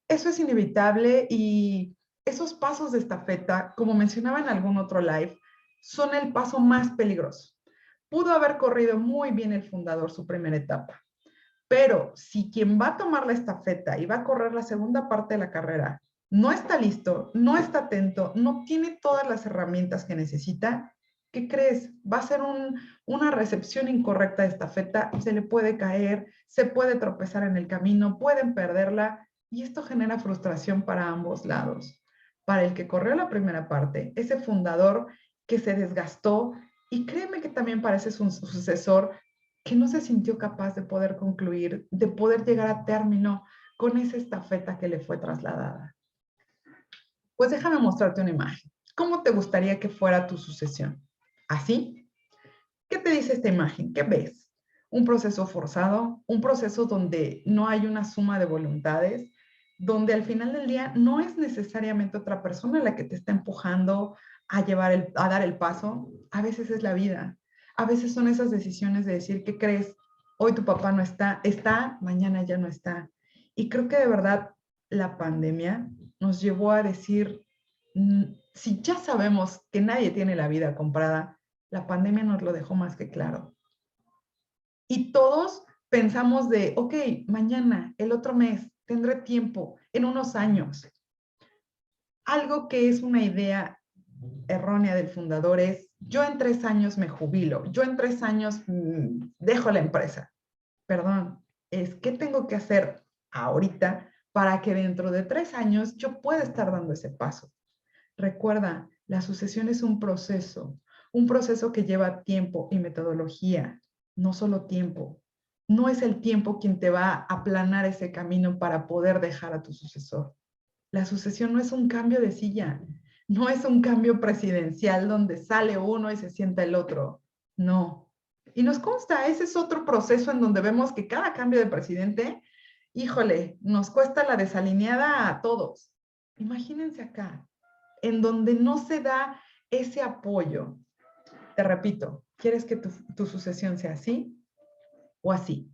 Eso es inevitable y esos pasos de estafeta, como mencionaba en algún otro live, son el paso más peligroso. Pudo haber corrido muy bien el fundador su primera etapa, pero si quien va a tomar la estafeta y va a correr la segunda parte de la carrera no está listo, no está atento, no tiene todas las herramientas que necesita, ¿qué crees? Va a ser una recepción incorrecta de estafeta, se le puede caer, se puede tropezar en el camino, pueden perderla y esto genera frustración para ambos lados. Para el que corrió la primera parte, ese fundador que se desgastó y créeme que también para ese sucesor que no se sintió capaz de poder concluir, de poder llegar a término con esa estafeta que le fue trasladada. Pues déjame mostrarte una imagen. ¿Cómo te gustaría que fuera tu sucesión? ¿Así? ¿Qué te dice esta imagen? ¿Qué ves? ¿Un proceso forzado? ¿Un proceso donde no hay una suma de voluntades? Donde al final del día no es necesariamente otra persona la que te está empujando a dar el paso. A veces es la vida. A veces son esas decisiones de decir, ¿qué crees? Hoy tu papá no está, mañana ya no está. Y creo que de verdad la pandemia nos llevó a decir, si ya sabemos que nadie tiene la vida comprada, la pandemia nos lo dejó más que claro. Y todos pensamos de, ok, mañana, el otro mes, tendré tiempo, en unos años. Algo que es una idea errónea del fundador es, yo en 3 años me jubilo, yo en 3 años dejo la empresa. Perdón, es qué tengo que hacer ahorita para que dentro de 3 años yo pueda estar dando ese paso. Recuerda, la sucesión es un proceso que lleva tiempo y metodología, no solo tiempo. No es el tiempo quien te va a aplanar ese camino para poder dejar a tu sucesor. La sucesión no es un cambio de silla, no es un cambio presidencial donde sale uno y se sienta el otro. No. Y nos consta, ese es otro proceso en donde vemos que cada cambio de presidente, híjole, nos cuesta la desalineada a todos. Imagínense acá, en donde no se da ese apoyo. Te repito, ¿quieres que tu sucesión sea así o así?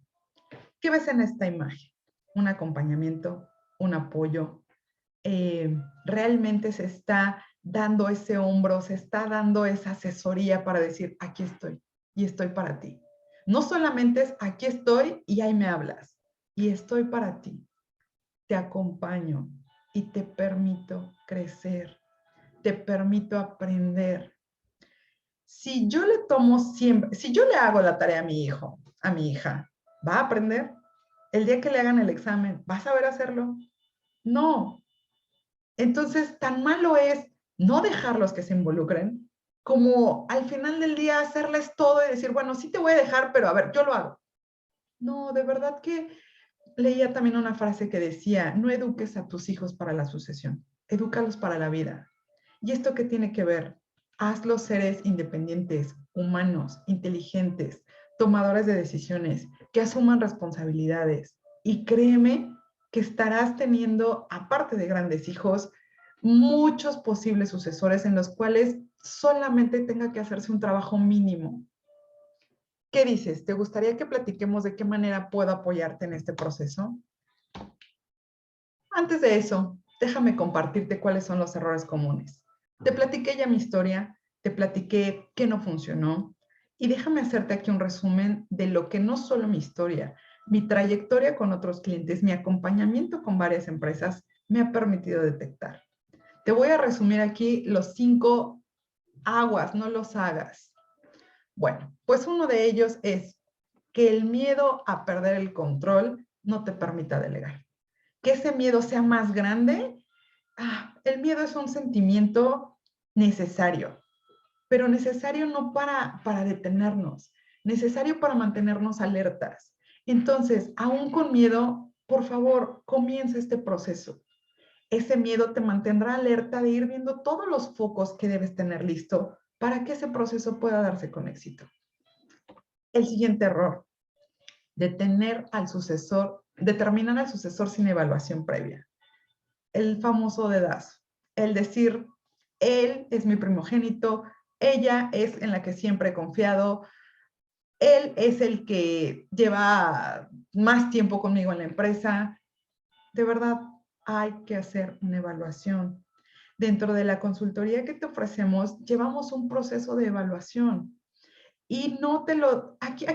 ¿Qué ves en esta imagen? Un acompañamiento, un apoyo. Realmente se está dando ese hombro, se está dando esa asesoría para decir, aquí estoy y estoy para ti. No solamente es aquí estoy y ahí me hablas, y estoy para ti. Te acompaño y te permito crecer, te permito aprender. Si yo le tomo siempre, si yo le hago la tarea a mi hijo, a mi hija, ¿va a aprender? El día que le hagan el examen, ¿va a saber hacerlo? No. Entonces, tan malo es no dejarlos que se involucren, como al final del día hacerles todo y decir, bueno, sí te voy a dejar, pero a ver, yo lo hago. No, de verdad que leía también una frase que decía, no eduques a tus hijos para la sucesión, edúcalos para la vida. ¿Y esto qué tiene que ver? Hazlos seres independientes, humanos, inteligentes, tomadores de decisiones, que asuman responsabilidades. Y créeme que estarás teniendo, aparte de grandes hijos, muchos posibles sucesores en los cuales solamente tenga que hacerse un trabajo mínimo. ¿Qué dices? ¿Te gustaría que platiquemos de qué manera puedo apoyarte en este proceso? Antes de eso, déjame compartirte cuáles son los errores comunes. Te platiqué ya mi historia, te platiqué qué no funcionó y déjame hacerte aquí un resumen de lo que no solo mi historia, mi trayectoria con otros clientes, mi acompañamiento con varias empresas me ha permitido detectar. Te voy a resumir aquí los 5 aguas, no los hagas. Bueno, pues uno de ellos es que el miedo a perder el control no te permita delegar. Que ese miedo sea más grande. El miedo es un sentimiento necesario, pero necesario no para detenernos, necesario para mantenernos alertas. Entonces, aún con miedo, por favor, comienza este proceso. Ese miedo te mantendrá alerta de ir viendo todos los focos que debes tener listo para que ese proceso pueda darse con éxito. El siguiente error, determinar al sucesor sin evaluación previa. El famoso dedazo, el decir, él es mi primogénito, ella es en la que siempre he confiado, él es el que lleva más tiempo conmigo en la empresa. De verdad, hay que hacer una evaluación. Dentro de la consultoría que te ofrecemos, llevamos un proceso de evaluación. Y no te lo, aquí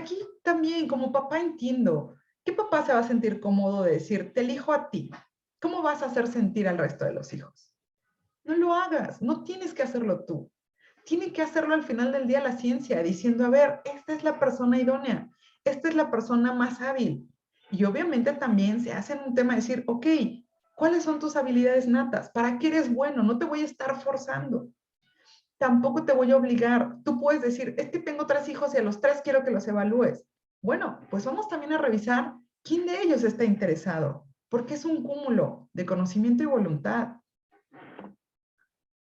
también como papá entiendo, ¿qué papá se va a sentir cómodo de decir, te elijo a ti? ¿Cómo vas a hacer sentir al resto de los hijos? No lo hagas, no tienes que hacerlo tú. Tiene que hacerlo al final del día la ciencia, diciendo, a ver, esta es la persona idónea, esta es la persona más hábil. Y obviamente también se hace un tema de decir, ok, ¿cuáles son tus habilidades natas? ¿Para qué eres bueno? No te voy a estar forzando. Tampoco te voy a obligar. Tú puedes decir, es que tengo 3 hijos y a los 3 quiero que los evalúes. Bueno, pues vamos también a revisar quién de ellos está interesado, porque es un cúmulo de conocimiento y voluntad.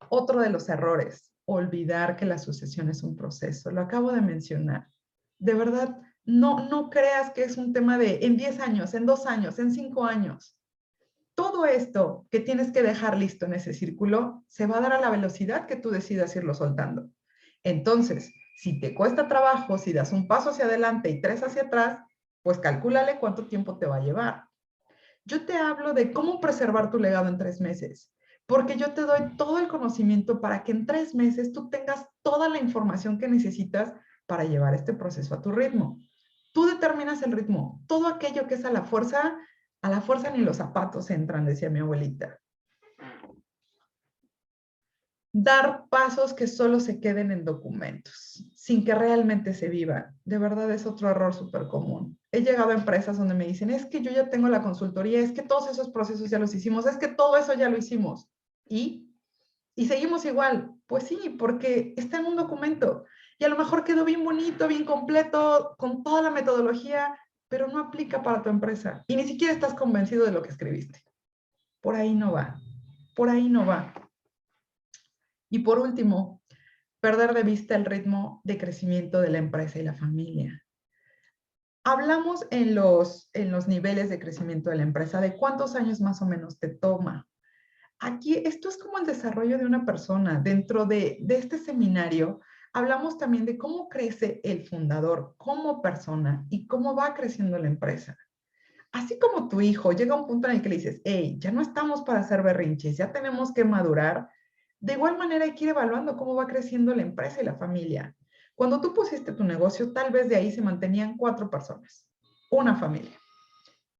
Otro de los errores, olvidar que la sucesión es un proceso. Lo acabo de mencionar. De verdad, no creas que es un tema de en 10 años, en 2 años, en 5 años. Todo esto que tienes que dejar listo en ese círculo se va a dar a la velocidad que tú decidas irlo soltando. Entonces, si te cuesta trabajo, si das un paso hacia adelante y 3 hacia atrás, pues calcúlale cuánto tiempo te va a llevar. Yo te hablo de cómo preservar tu legado en 3 meses, porque yo te doy todo el conocimiento para que en 3 meses tú tengas toda la información que necesitas para llevar este proceso a tu ritmo. Tú determinas el ritmo. Todo aquello que es a la fuerza ni los zapatos entran, decía mi abuelita. Dar pasos que solo se queden en documentos, sin que realmente se vivan. De verdad es otro error súper común. He llegado a empresas donde me dicen, es que yo ya tengo la consultoría, es que todos esos procesos ya los hicimos, es que todo eso ya lo hicimos. Y seguimos igual. Pues sí, porque está en un documento. Y a lo mejor quedó bien bonito, bien completo, con toda la metodología, pero no aplica para tu empresa. Y ni siquiera estás convencido de lo que escribiste. Por ahí no va. Por ahí no va. Y por último, perder de vista el ritmo de crecimiento de la empresa y la familia. Hablamos en los niveles de crecimiento de la empresa, de cuántos años más o menos te toma. Aquí esto es como el desarrollo de una persona. Dentro de este seminario hablamos también de cómo crece el fundador como persona y cómo va creciendo la empresa. Así como tu hijo llega a un punto en el que le dices, hey, ya no estamos para hacer berrinches, ya tenemos que madurar. De igual manera hay que ir evaluando cómo va creciendo la empresa y la familia. Cuando tú pusiste tu negocio, tal vez de ahí se mantenían 4 personas, una familia.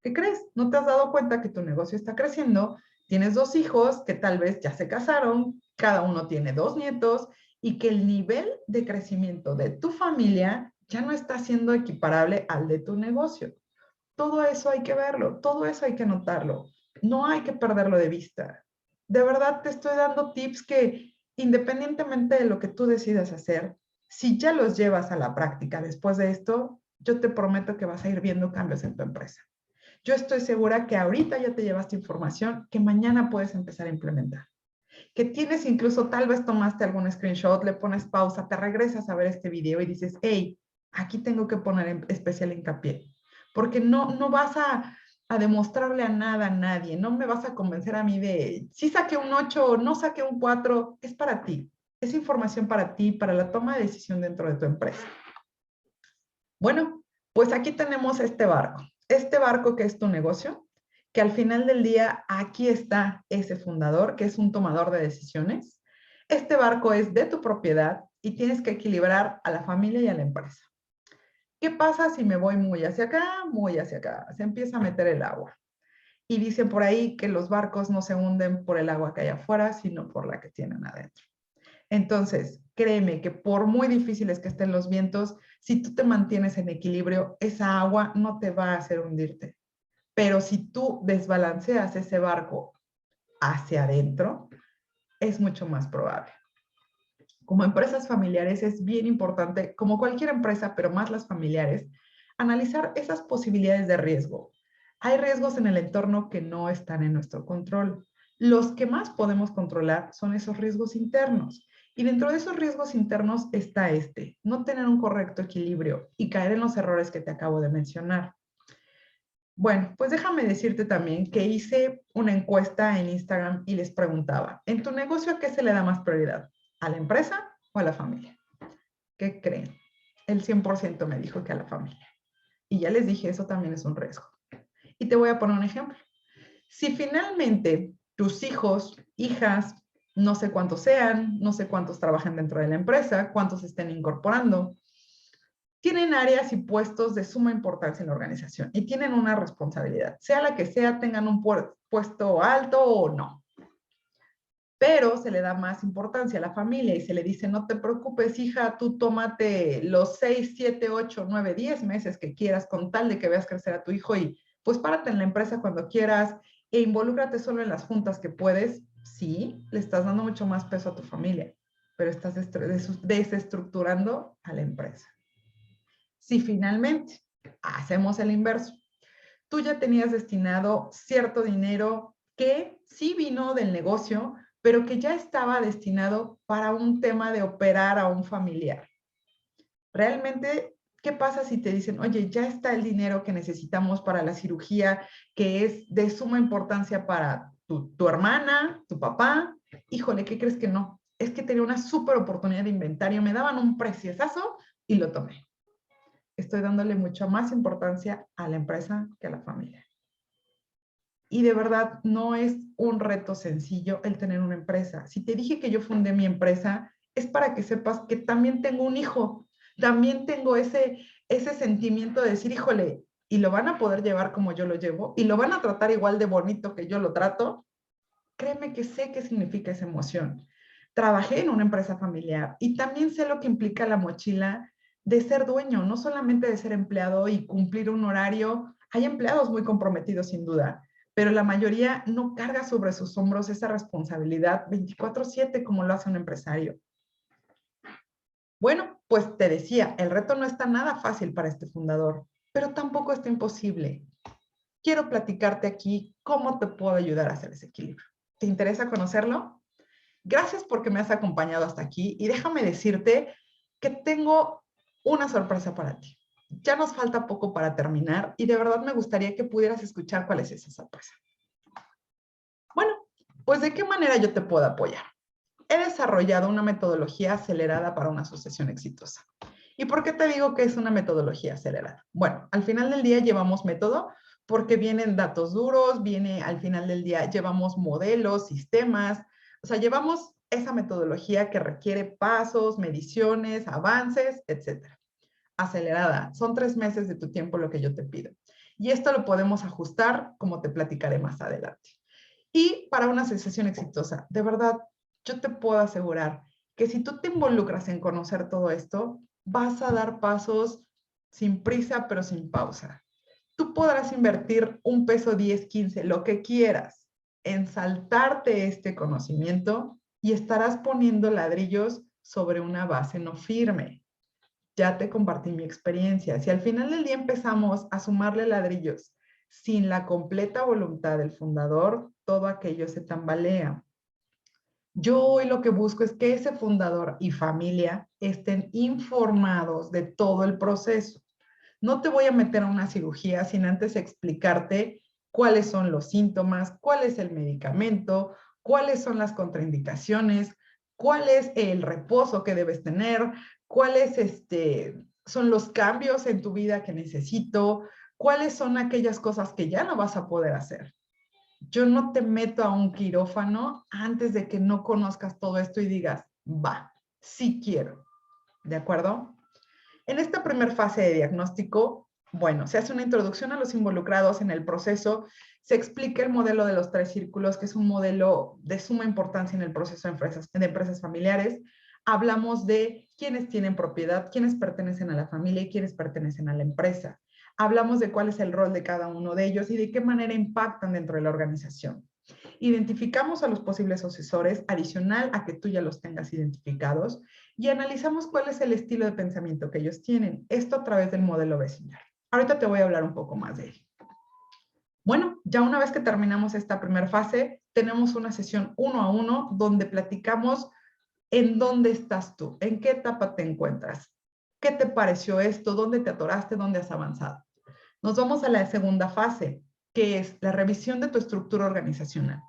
¿Qué crees? ¿No te has dado cuenta que tu negocio está creciendo? Tienes 2 hijos que tal vez ya se casaron, cada uno tiene 2 nietos y que el nivel de crecimiento de tu familia ya no está siendo equiparable al de tu negocio. Todo eso hay que verlo, todo eso hay que notarlo. No hay que perderlo de vista. De verdad te estoy dando tips que independientemente de lo que tú decidas hacer, si ya los llevas a la práctica después de esto, yo te prometo que vas a ir viendo cambios en tu empresa. Yo estoy segura que ahorita ya te llevaste información que mañana puedes empezar a implementar. Que tienes incluso, tal vez tomaste algún screenshot, le pones pausa, te regresas a ver este video y dices, hey, aquí tengo que poner en especial hincapié. Porque no vas a demostrarle a nada a nadie, no me vas a convencer a mí de, si saqué un 8 o no saqué un 4, es para ti. Es información para ti, para la toma de decisión dentro de tu empresa. Bueno, pues aquí tenemos este barco que es tu negocio, que al final del día aquí está ese fundador, que es un tomador de decisiones. Este barco es de tu propiedad y tienes que equilibrar a la familia y a la empresa. ¿Qué pasa si me voy muy hacia acá, muy hacia acá? Se empieza a meter el agua. Y dicen por ahí que los barcos no se hunden por el agua que hay afuera, sino por la que tienen adentro. Entonces, créeme que por muy difíciles que estén los vientos, si tú te mantienes en equilibrio, esa agua no te va a hacer hundirte. Pero si tú desbalanceas ese barco hacia adentro, es mucho más probable. Como empresas familiares es bien importante, como cualquier empresa, pero más las familiares, analizar esas posibilidades de riesgo. Hay riesgos en el entorno que no están en nuestro control. Los que más podemos controlar son esos riesgos internos. Y dentro de esos riesgos internos está no tener un correcto equilibrio y caer en los errores que te acabo de mencionar. Bueno, pues déjame decirte también que hice una encuesta en Instagram y les preguntaba, ¿en tu negocio a qué se le da más prioridad? ¿A la empresa o a la familia? ¿Qué creen? El 100% me dijo que a la familia. Y ya les dije, eso también es un riesgo. Y te voy a poner un ejemplo. Si finalmente tus hijos, hijas, no sé cuántos sean, no sé cuántos trabajan dentro de la empresa, cuántos estén incorporando, tienen áreas y puestos de suma importancia en la organización y tienen una responsabilidad, sea la que sea, tengan un puesto alto o no. Pero se le da más importancia a la familia y se le dice, no te preocupes, hija, tú tómate los 6, 7, 8, 9, 10 meses que quieras con tal de que veas crecer a tu hijo y pues párate en la empresa cuando quieras e involúcrate solo en las juntas que puedes. Sí, le estás dando mucho más peso a tu familia, pero estás desestructurando a la empresa. Si finalmente hacemos el inverso, tú ya tenías destinado cierto dinero que sí vino del negocio, pero que ya estaba destinado para un tema de operar a un familiar. Realmente, ¿qué pasa si te dicen, oye, ya está el dinero que necesitamos para la cirugía, que es de suma importancia para tu hermana, tu papá? Híjole, ¿qué crees que no? Es que tenía una súper oportunidad de inventario, me daban un preciosazo y lo tomé. Estoy dándole mucha más importancia a la empresa que a la familia. Y de verdad, no es un reto sencillo el tener una empresa. Si te dije que yo fundé mi empresa, es para que sepas que también tengo un hijo. También tengo ese sentimiento de decir, híjole, y lo van a poder llevar como yo lo llevo, y lo van a tratar igual de bonito que yo lo trato. Créeme que sé qué significa esa emoción. Trabajé en una empresa familiar y también sé lo que implica la mochila de ser dueño, no solamente de ser empleado y cumplir un horario. Hay empleados muy comprometidos, sin duda, pero la mayoría no carga sobre sus hombros esa responsabilidad 24/7 como lo hace un empresario. Bueno, pues te decía, el reto no está nada fácil para este fundador, pero tampoco está imposible. Quiero platicarte aquí cómo te puedo ayudar a hacer ese equilibrio. ¿Te interesa conocerlo? Gracias porque me has acompañado hasta aquí y déjame decirte que tengo una sorpresa para ti. Ya nos falta poco para terminar y de verdad me gustaría que pudieras escuchar cuál es esa sorpresa. Bueno, pues ¿de qué manera yo te puedo apoyar? He desarrollado una metodología acelerada para una asociación exitosa. ¿Y por qué te digo que es una metodología acelerada? Bueno, al final del día llevamos método porque vienen datos duros, viene al final del día, llevamos modelos, sistemas, o sea, llevamos esa metodología que requiere pasos, mediciones, avances, etcétera. Acelerada, son 3 meses de tu tiempo lo que yo te pido. Y esto lo podemos ajustar, como te platicaré más adelante. Y para una asociación exitosa, de verdad, yo te puedo asegurar que si tú te involucras en conocer todo esto, vas a dar pasos sin prisa, pero sin pausa. Tú podrás invertir un peso, 10, 15, lo que quieras, en saltarte este conocimiento y estarás poniendo ladrillos sobre una base no firme. Ya te compartí mi experiencia. Si al final del día empezamos a sumarle ladrillos sin la completa voluntad del fundador, todo aquello se tambalea. Yo hoy lo que busco es que ese fundador y familia estén informados de todo el proceso. No te voy a meter a una cirugía sin antes explicarte cuáles son los síntomas, cuál es el medicamento, cuáles son las contraindicaciones, cuál es el reposo que debes tener, cuáles son los cambios en tu vida que necesito, cuáles son aquellas cosas que ya no vas a poder hacer. Yo no te meto a un quirófano antes de que no conozcas todo esto y digas, va, sí quiero. ¿De acuerdo? En esta primera fase de diagnóstico, bueno, se hace una introducción a los involucrados en el proceso, se explica el modelo de los 3 círculos, que es un modelo de suma importancia en el proceso de empresas familiares. Hablamos de quiénes tienen propiedad, quiénes pertenecen a la familia y quiénes pertenecen a la empresa. Hablamos de cuál es el rol de cada uno de ellos y de qué manera impactan dentro de la organización. Identificamos a los posibles sucesores, adicional a que tú ya los tengas identificados, y analizamos cuál es el estilo de pensamiento que ellos tienen. Esto a través del modelo vecinal. Ahorita te voy a hablar un poco más de él. Bueno, ya una vez que terminamos esta primera fase, tenemos una sesión 1 a 1 donde platicamos en dónde estás tú, en qué etapa te encuentras, qué te pareció esto, dónde te atoraste, dónde has avanzado. Nos vamos a la segunda fase, que es la revisión de tu estructura organizacional.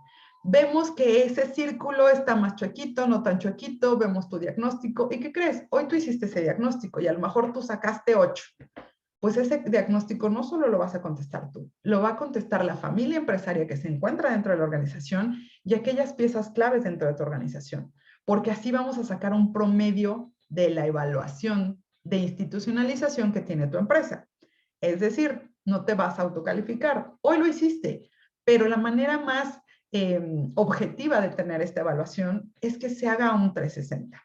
Vemos que ese círculo está más chuequito, no tan chuequito, vemos tu diagnóstico. ¿Y qué crees? Hoy tú hiciste ese diagnóstico y a lo mejor tú sacaste 8. Pues ese diagnóstico no solo lo vas a contestar tú, lo va a contestar la familia empresaria que se encuentra dentro de la organización y aquellas piezas claves dentro de tu organización, porque así vamos a sacar un promedio de la evaluación de institucionalización que tiene tu empresa. Es decir, no te vas a autocalificar. Hoy lo hiciste, pero la manera más objetiva de tener esta evaluación es que se haga un 360.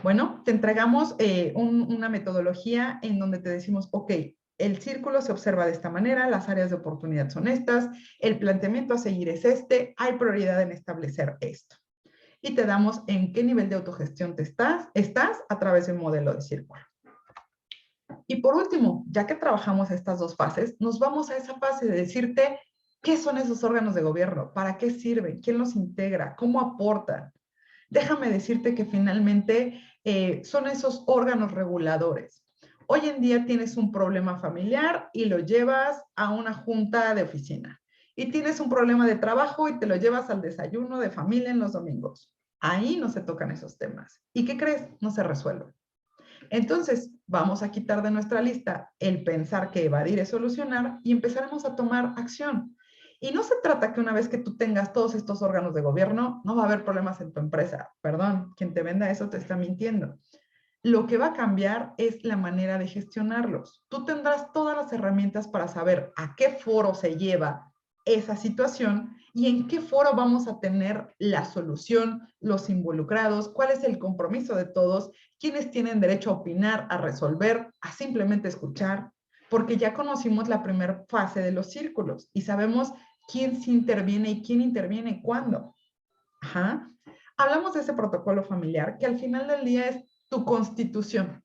Bueno, te entregamos una metodología en donde te decimos, ok, el círculo se observa de esta manera, las áreas de oportunidad son estas, el planteamiento a seguir es este, hay prioridad en establecer esto. Y te damos en qué nivel de autogestión estás a través de un modelo de círculo. Y por último, ya que trabajamos estas dos fases, nos vamos a esa fase de decirte qué son esos órganos de gobierno, para qué sirven, quién los integra, cómo aportan. Déjame decirte que finalmente son esos órganos reguladores. Hoy en día tienes un problema familiar y lo llevas a una junta de oficina. Y tienes un problema de trabajo y te lo llevas al desayuno de familia en los domingos. Ahí no se tocan esos temas. ¿Y qué crees? No se resuelven. Entonces, vamos a quitar de nuestra lista el pensar que evadir es solucionar y empezaremos a tomar acción. Y no se trata que una vez que tú tengas todos estos órganos de gobierno, no va a haber problemas en tu empresa. Perdón, quien te venda eso te está mintiendo. Lo que va a cambiar es la manera de gestionarlos. Tú tendrás todas las herramientas para saber a qué foro se lleva esa situación y en qué foro vamos a tener la solución, los involucrados, cuál es el compromiso de todos, quiénes tienen derecho a opinar, a resolver, a simplemente escuchar, porque ya conocimos la primera fase de los círculos y sabemos quién sí interviene y quién interviene cuándo. Ajá. Hablamos de ese protocolo familiar que al final del día es tu constitución.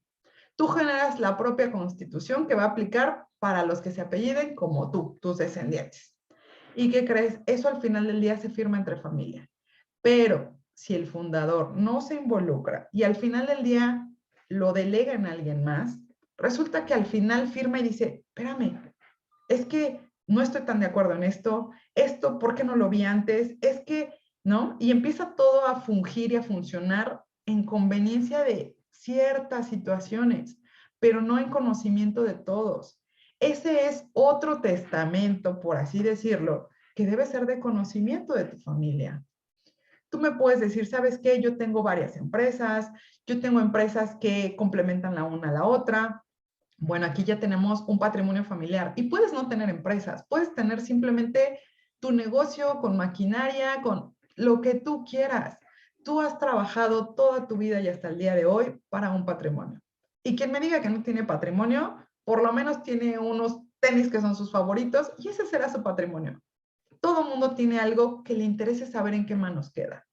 Tú generas la propia constitución que va a aplicar para los que se apelliden como tú, tus descendientes. ¿Y qué crees? Eso al final del día se firma entre familia. Pero si el fundador no se involucra y al final del día lo delega en alguien más, resulta que al final firma y dice, espérame, es que no estoy tan de acuerdo en esto, ¿por qué no lo vi antes? Es que, ¿no? Y empieza todo a fungir y a funcionar en conveniencia de ciertas situaciones, pero no en conocimiento de todos. Ese es otro testamento, por así decirlo, que debe ser de conocimiento de tu familia. Tú me puedes decir, ¿sabes qué? Yo tengo varias empresas, yo tengo empresas que complementan la una a la otra. Bueno, aquí ya tenemos un patrimonio familiar y puedes no tener empresas, puedes tener simplemente tu negocio con maquinaria, con lo que tú quieras. Tú has trabajado toda tu vida y hasta el día de hoy para un patrimonio. Y quien me diga que no tiene patrimonio, por lo menos tiene unos tenis que son sus favoritos y ese será su patrimonio. Todo mundo tiene algo que le interese saber en qué manos queda.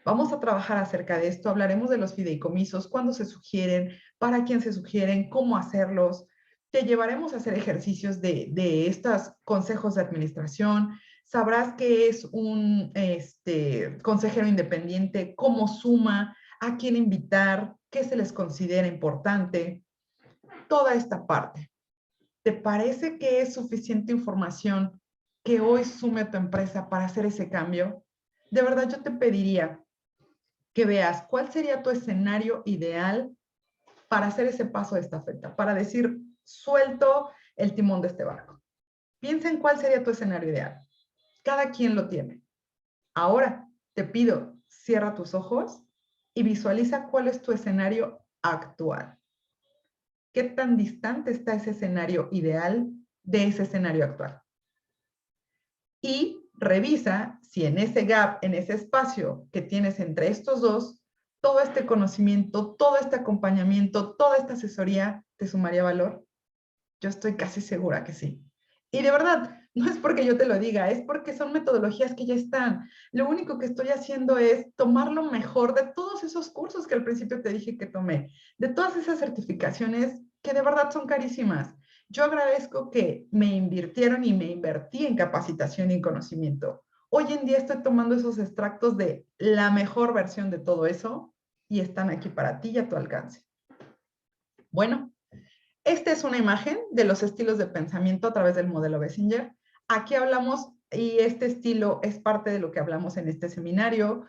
Vamos a trabajar acerca de esto, hablaremos de los fideicomisos, cuándo se sugieren, para quién se sugieren, cómo hacerlos. Te llevaremos a hacer ejercicios de estos consejos de administración. Sabrás qué es un consejero independiente, cómo suma, a quién invitar, qué se les considera importante. Toda esta parte. ¿Te parece que es suficiente información que hoy sume a tu empresa para hacer ese cambio? De verdad, yo te pediría que veas cuál sería tu escenario ideal para hacer ese paso de estafeta, para decir, suelto el timón de este barco. Piensa en cuál sería tu escenario ideal. Cada quien lo tiene. Ahora te pido, cierra tus ojos y visualiza cuál es tu escenario actual. ¿Qué tan distante está ese escenario ideal de ese escenario actual? Y revisa si en ese gap, en ese espacio que tienes entre estos dos, todo este conocimiento, todo este acompañamiento, toda esta asesoría te sumaría valor. Yo estoy casi segura que sí. Y de verdad, no es porque yo te lo diga, es porque son metodologías que ya están. Lo único que estoy haciendo es tomar lo mejor de todos esos cursos que al principio te dije que tomé, de todas esas certificaciones que de verdad son carísimas. Yo agradezco que me invirtieron y me invertí en capacitación y conocimiento. Hoy en día estoy tomando esos extractos de la mejor versión de todo eso y están aquí para ti y a tu alcance. Bueno, esta es una imagen de los estilos de pensamiento a través del modelo Bessinger. Aquí hablamos y este estilo es parte de lo que hablamos en este seminario.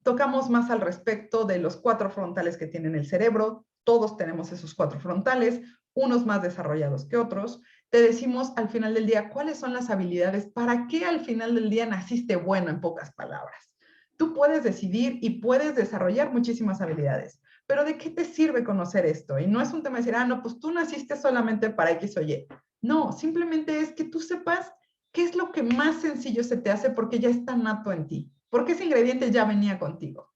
Tocamos más al respecto de los 4 frontales que tienen el cerebro. Todos tenemos esos 4 frontales, unos más desarrollados que otros. Te decimos al final del día cuáles son las habilidades, para qué al final del día naciste bueno, en pocas palabras. Tú puedes decidir y puedes desarrollar muchísimas habilidades, pero ¿de qué te sirve conocer esto? Y no es un tema de decir, no, pues tú naciste solamente para X o Y. No, simplemente es que tú sepas qué es lo que más sencillo se te hace porque ya está nato en ti, porque ese ingrediente ya venía contigo.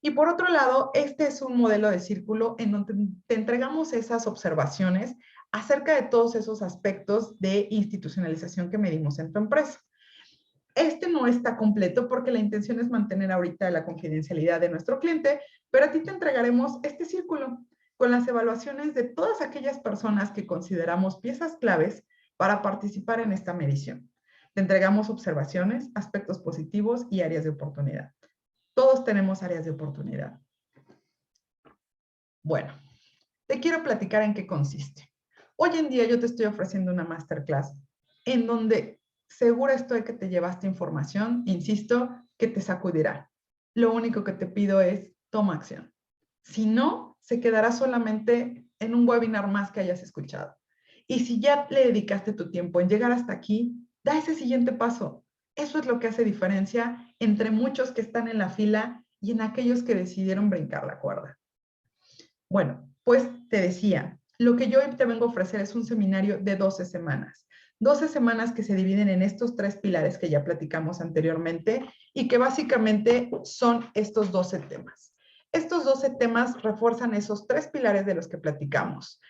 Y por otro lado, este es un modelo de círculo en donde te entregamos esas observaciones acerca de todos esos aspectos de institucionalización que medimos en tu empresa. Este no está completo porque la intención es mantener ahorita la confidencialidad de nuestro cliente, pero a ti te entregaremos este círculo con las evaluaciones de todas aquellas personas que consideramos piezas claves para participar en esta medición. Te entregamos observaciones, aspectos positivos y áreas de oportunidad. Todos tenemos áreas de oportunidad. Bueno, te quiero platicar en qué consiste. Hoy en día yo te estoy ofreciendo una masterclass en donde segura estoy que te llevaste información, insisto, que te sacudirá. Lo único que te pido es toma acción. Si no, se quedará solamente en un webinar más que hayas escuchado. Y si ya le dedicaste tu tiempo en llegar hasta aquí, da ese siguiente paso. Eso es lo que hace diferencia entre muchos que están en la fila y en aquellos que decidieron brincar la cuerda. Bueno, pues te decía, lo que yo hoy te vengo a ofrecer es un seminario de 12 semanas. 12 semanas que se dividen en estos 3 pilares que ya platicamos anteriormente y que básicamente son estos 12 temas. Estos 12 temas refuerzan esos 3 pilares de los que platicamos.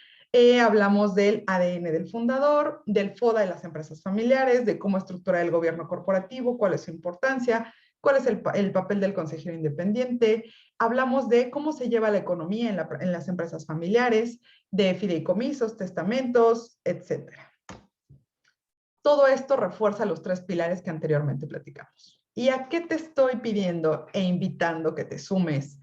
Hablamos del ADN del fundador, del FODA de las empresas familiares, de cómo estructurar el gobierno corporativo, cuál es su importancia, cuál es el papel del consejero independiente. Hablamos de cómo se lleva la economía en las empresas familiares, de fideicomisos, testamentos, etc. Todo esto refuerza los 3 pilares que anteriormente platicamos. ¿Y a qué te estoy pidiendo e invitando que te sumes?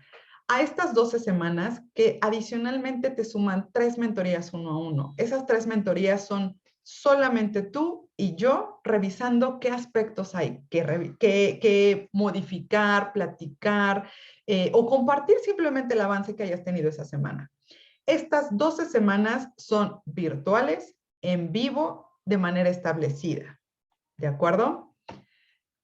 A estas 12 semanas que adicionalmente te suman 3 mentorías 1 a 1. Esas 3 mentorías son solamente tú y yo revisando qué aspectos hay que modificar, platicar o compartir simplemente el avance que hayas tenido esa semana. Estas 12 semanas son virtuales, en vivo, de manera establecida. ¿De acuerdo?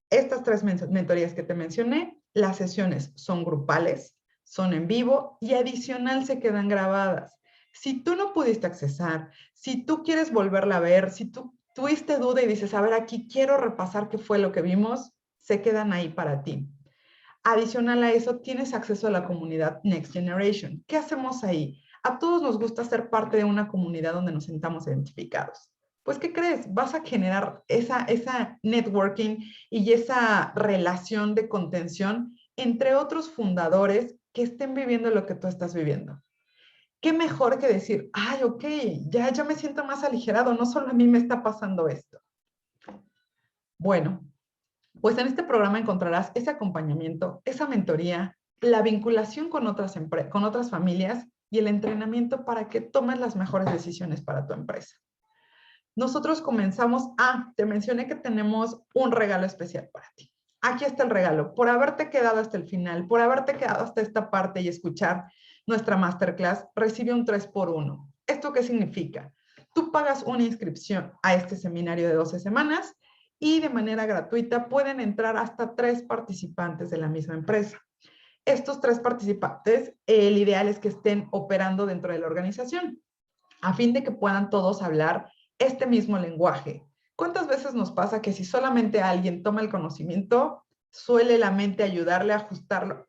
Estas 3 mentorías que te mencioné, las sesiones son grupales, son en vivo y adicional se quedan grabadas. Si tú no pudiste accesar, si tú quieres volverla a ver, si tú tuviste duda y dices, a ver, aquí quiero repasar qué fue lo que vimos, se quedan ahí para ti. Adicional a eso, tienes acceso a la comunidad Next Generation. ¿Qué hacemos ahí? A todos nos gusta ser parte de una comunidad donde nos sintamos identificados. Pues, ¿qué crees? Vas a generar esa networking y esa relación de contención entre otros fundadores que estén viviendo lo que tú estás viviendo. ¿Qué mejor que decir, ay, ok, ya me siento más aligerado, no solo a mí me está pasando esto? Bueno, pues en este programa encontrarás ese acompañamiento, esa mentoría, la vinculación con otras familias y el entrenamiento para que tomes las mejores decisiones para tu empresa. Nosotros comenzamos, te mencioné que tenemos un regalo especial para ti. Aquí está el regalo. Por haberte quedado hasta el final, por haberte quedado hasta esta parte y escuchar nuestra masterclass, recibe un 3x1. ¿Esto qué significa? Tú pagas una inscripción a este seminario de 12 semanas y de manera gratuita pueden entrar hasta 3 participantes de la misma empresa. Estos 3 participantes, el ideal es que estén operando dentro de la organización, a fin de que puedan todos hablar este mismo lenguaje. ¿Cuántas veces nos pasa que si solamente alguien toma el conocimiento, suele la mente ayudarle a ajustarlo,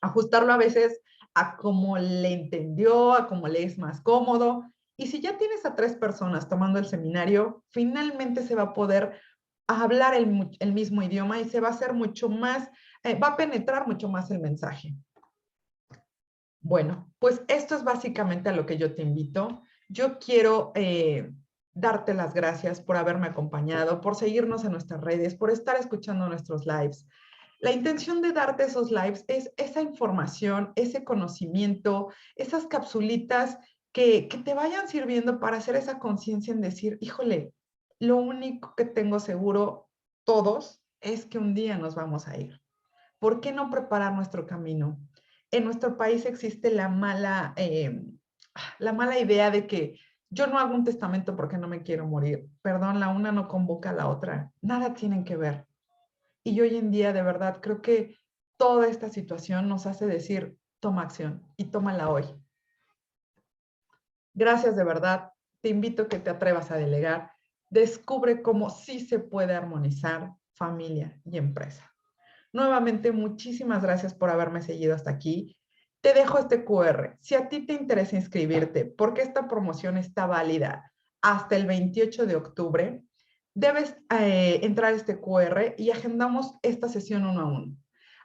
ajustarlo a veces a cómo le entendió, a cómo le es más cómodo? Y si ya tienes a 3 personas tomando el seminario, finalmente se va a poder hablar el mismo idioma y se va a hacer mucho más, va a penetrar mucho más el mensaje. Bueno, pues esto es básicamente a lo que yo te invito. Yo quiero darte las gracias por haberme acompañado, por seguirnos en nuestras redes, por estar escuchando nuestros lives. La intención de darte esos lives es esa información, ese conocimiento, esas capsulitas que te vayan sirviendo para hacer esa conciencia en decir, híjole, lo único que tengo seguro todos es que un día nos vamos a ir. ¿Por qué no preparar nuestro camino? En nuestro país existe la mala idea de que yo no hago un testamento porque no me quiero morir. Perdón, la una no convoca a la otra. Nada tienen que ver. Y hoy en día, de verdad, creo que toda esta situación nos hace decir, toma acción y tómala hoy. Gracias de verdad. Te invito a que te atrevas a delegar. Descubre cómo sí se puede armonizar familia y empresa. Nuevamente, muchísimas gracias por haberme seguido hasta aquí. Te dejo este QR. Si a ti te interesa inscribirte, porque esta promoción está válida hasta el 28 de octubre, debes entrar a este QR y agendamos esta sesión uno a uno.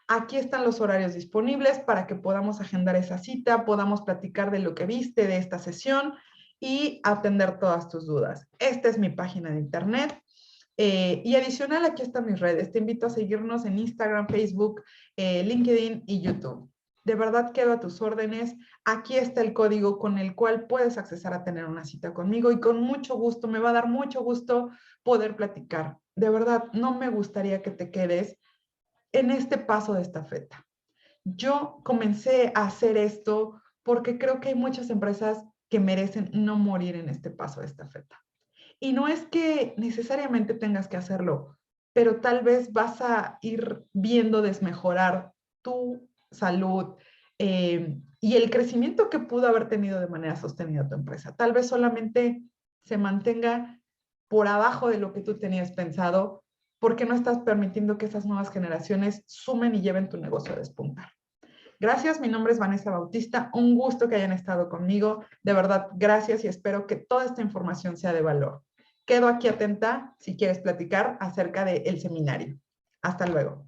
Aquí están los horarios disponibles para que podamos agendar esa cita, podamos platicar de lo que viste de esta sesión y atender todas tus dudas. Esta es mi página de internet. Y adicional, aquí están mis redes. Te invito a seguirnos en Instagram, Facebook, LinkedIn y YouTube. De verdad quedo a tus órdenes. Aquí está el código con el cual puedes accesar a tener una cita conmigo y con mucho gusto, me va a dar mucho gusto poder platicar. De verdad, no me gustaría que te quedes en este paso de estafeta. Yo comencé a hacer esto porque creo que hay muchas empresas que merecen no morir en este paso de estafeta. Y no es que necesariamente tengas que hacerlo, pero tal vez vas a ir viendo desmejorar tu salud y el crecimiento que pudo haber tenido de manera sostenida tu empresa. Tal vez solamente se mantenga por abajo de lo que tú tenías pensado, porque no estás permitiendo que esas nuevas generaciones sumen y lleven tu negocio a despuntar. Gracias, mi nombre es Vanessa Bautista, un gusto que hayan estado conmigo, de verdad, gracias y espero que toda esta información sea de valor. Quedo aquí atenta si quieres platicar acerca del seminario. Hasta luego.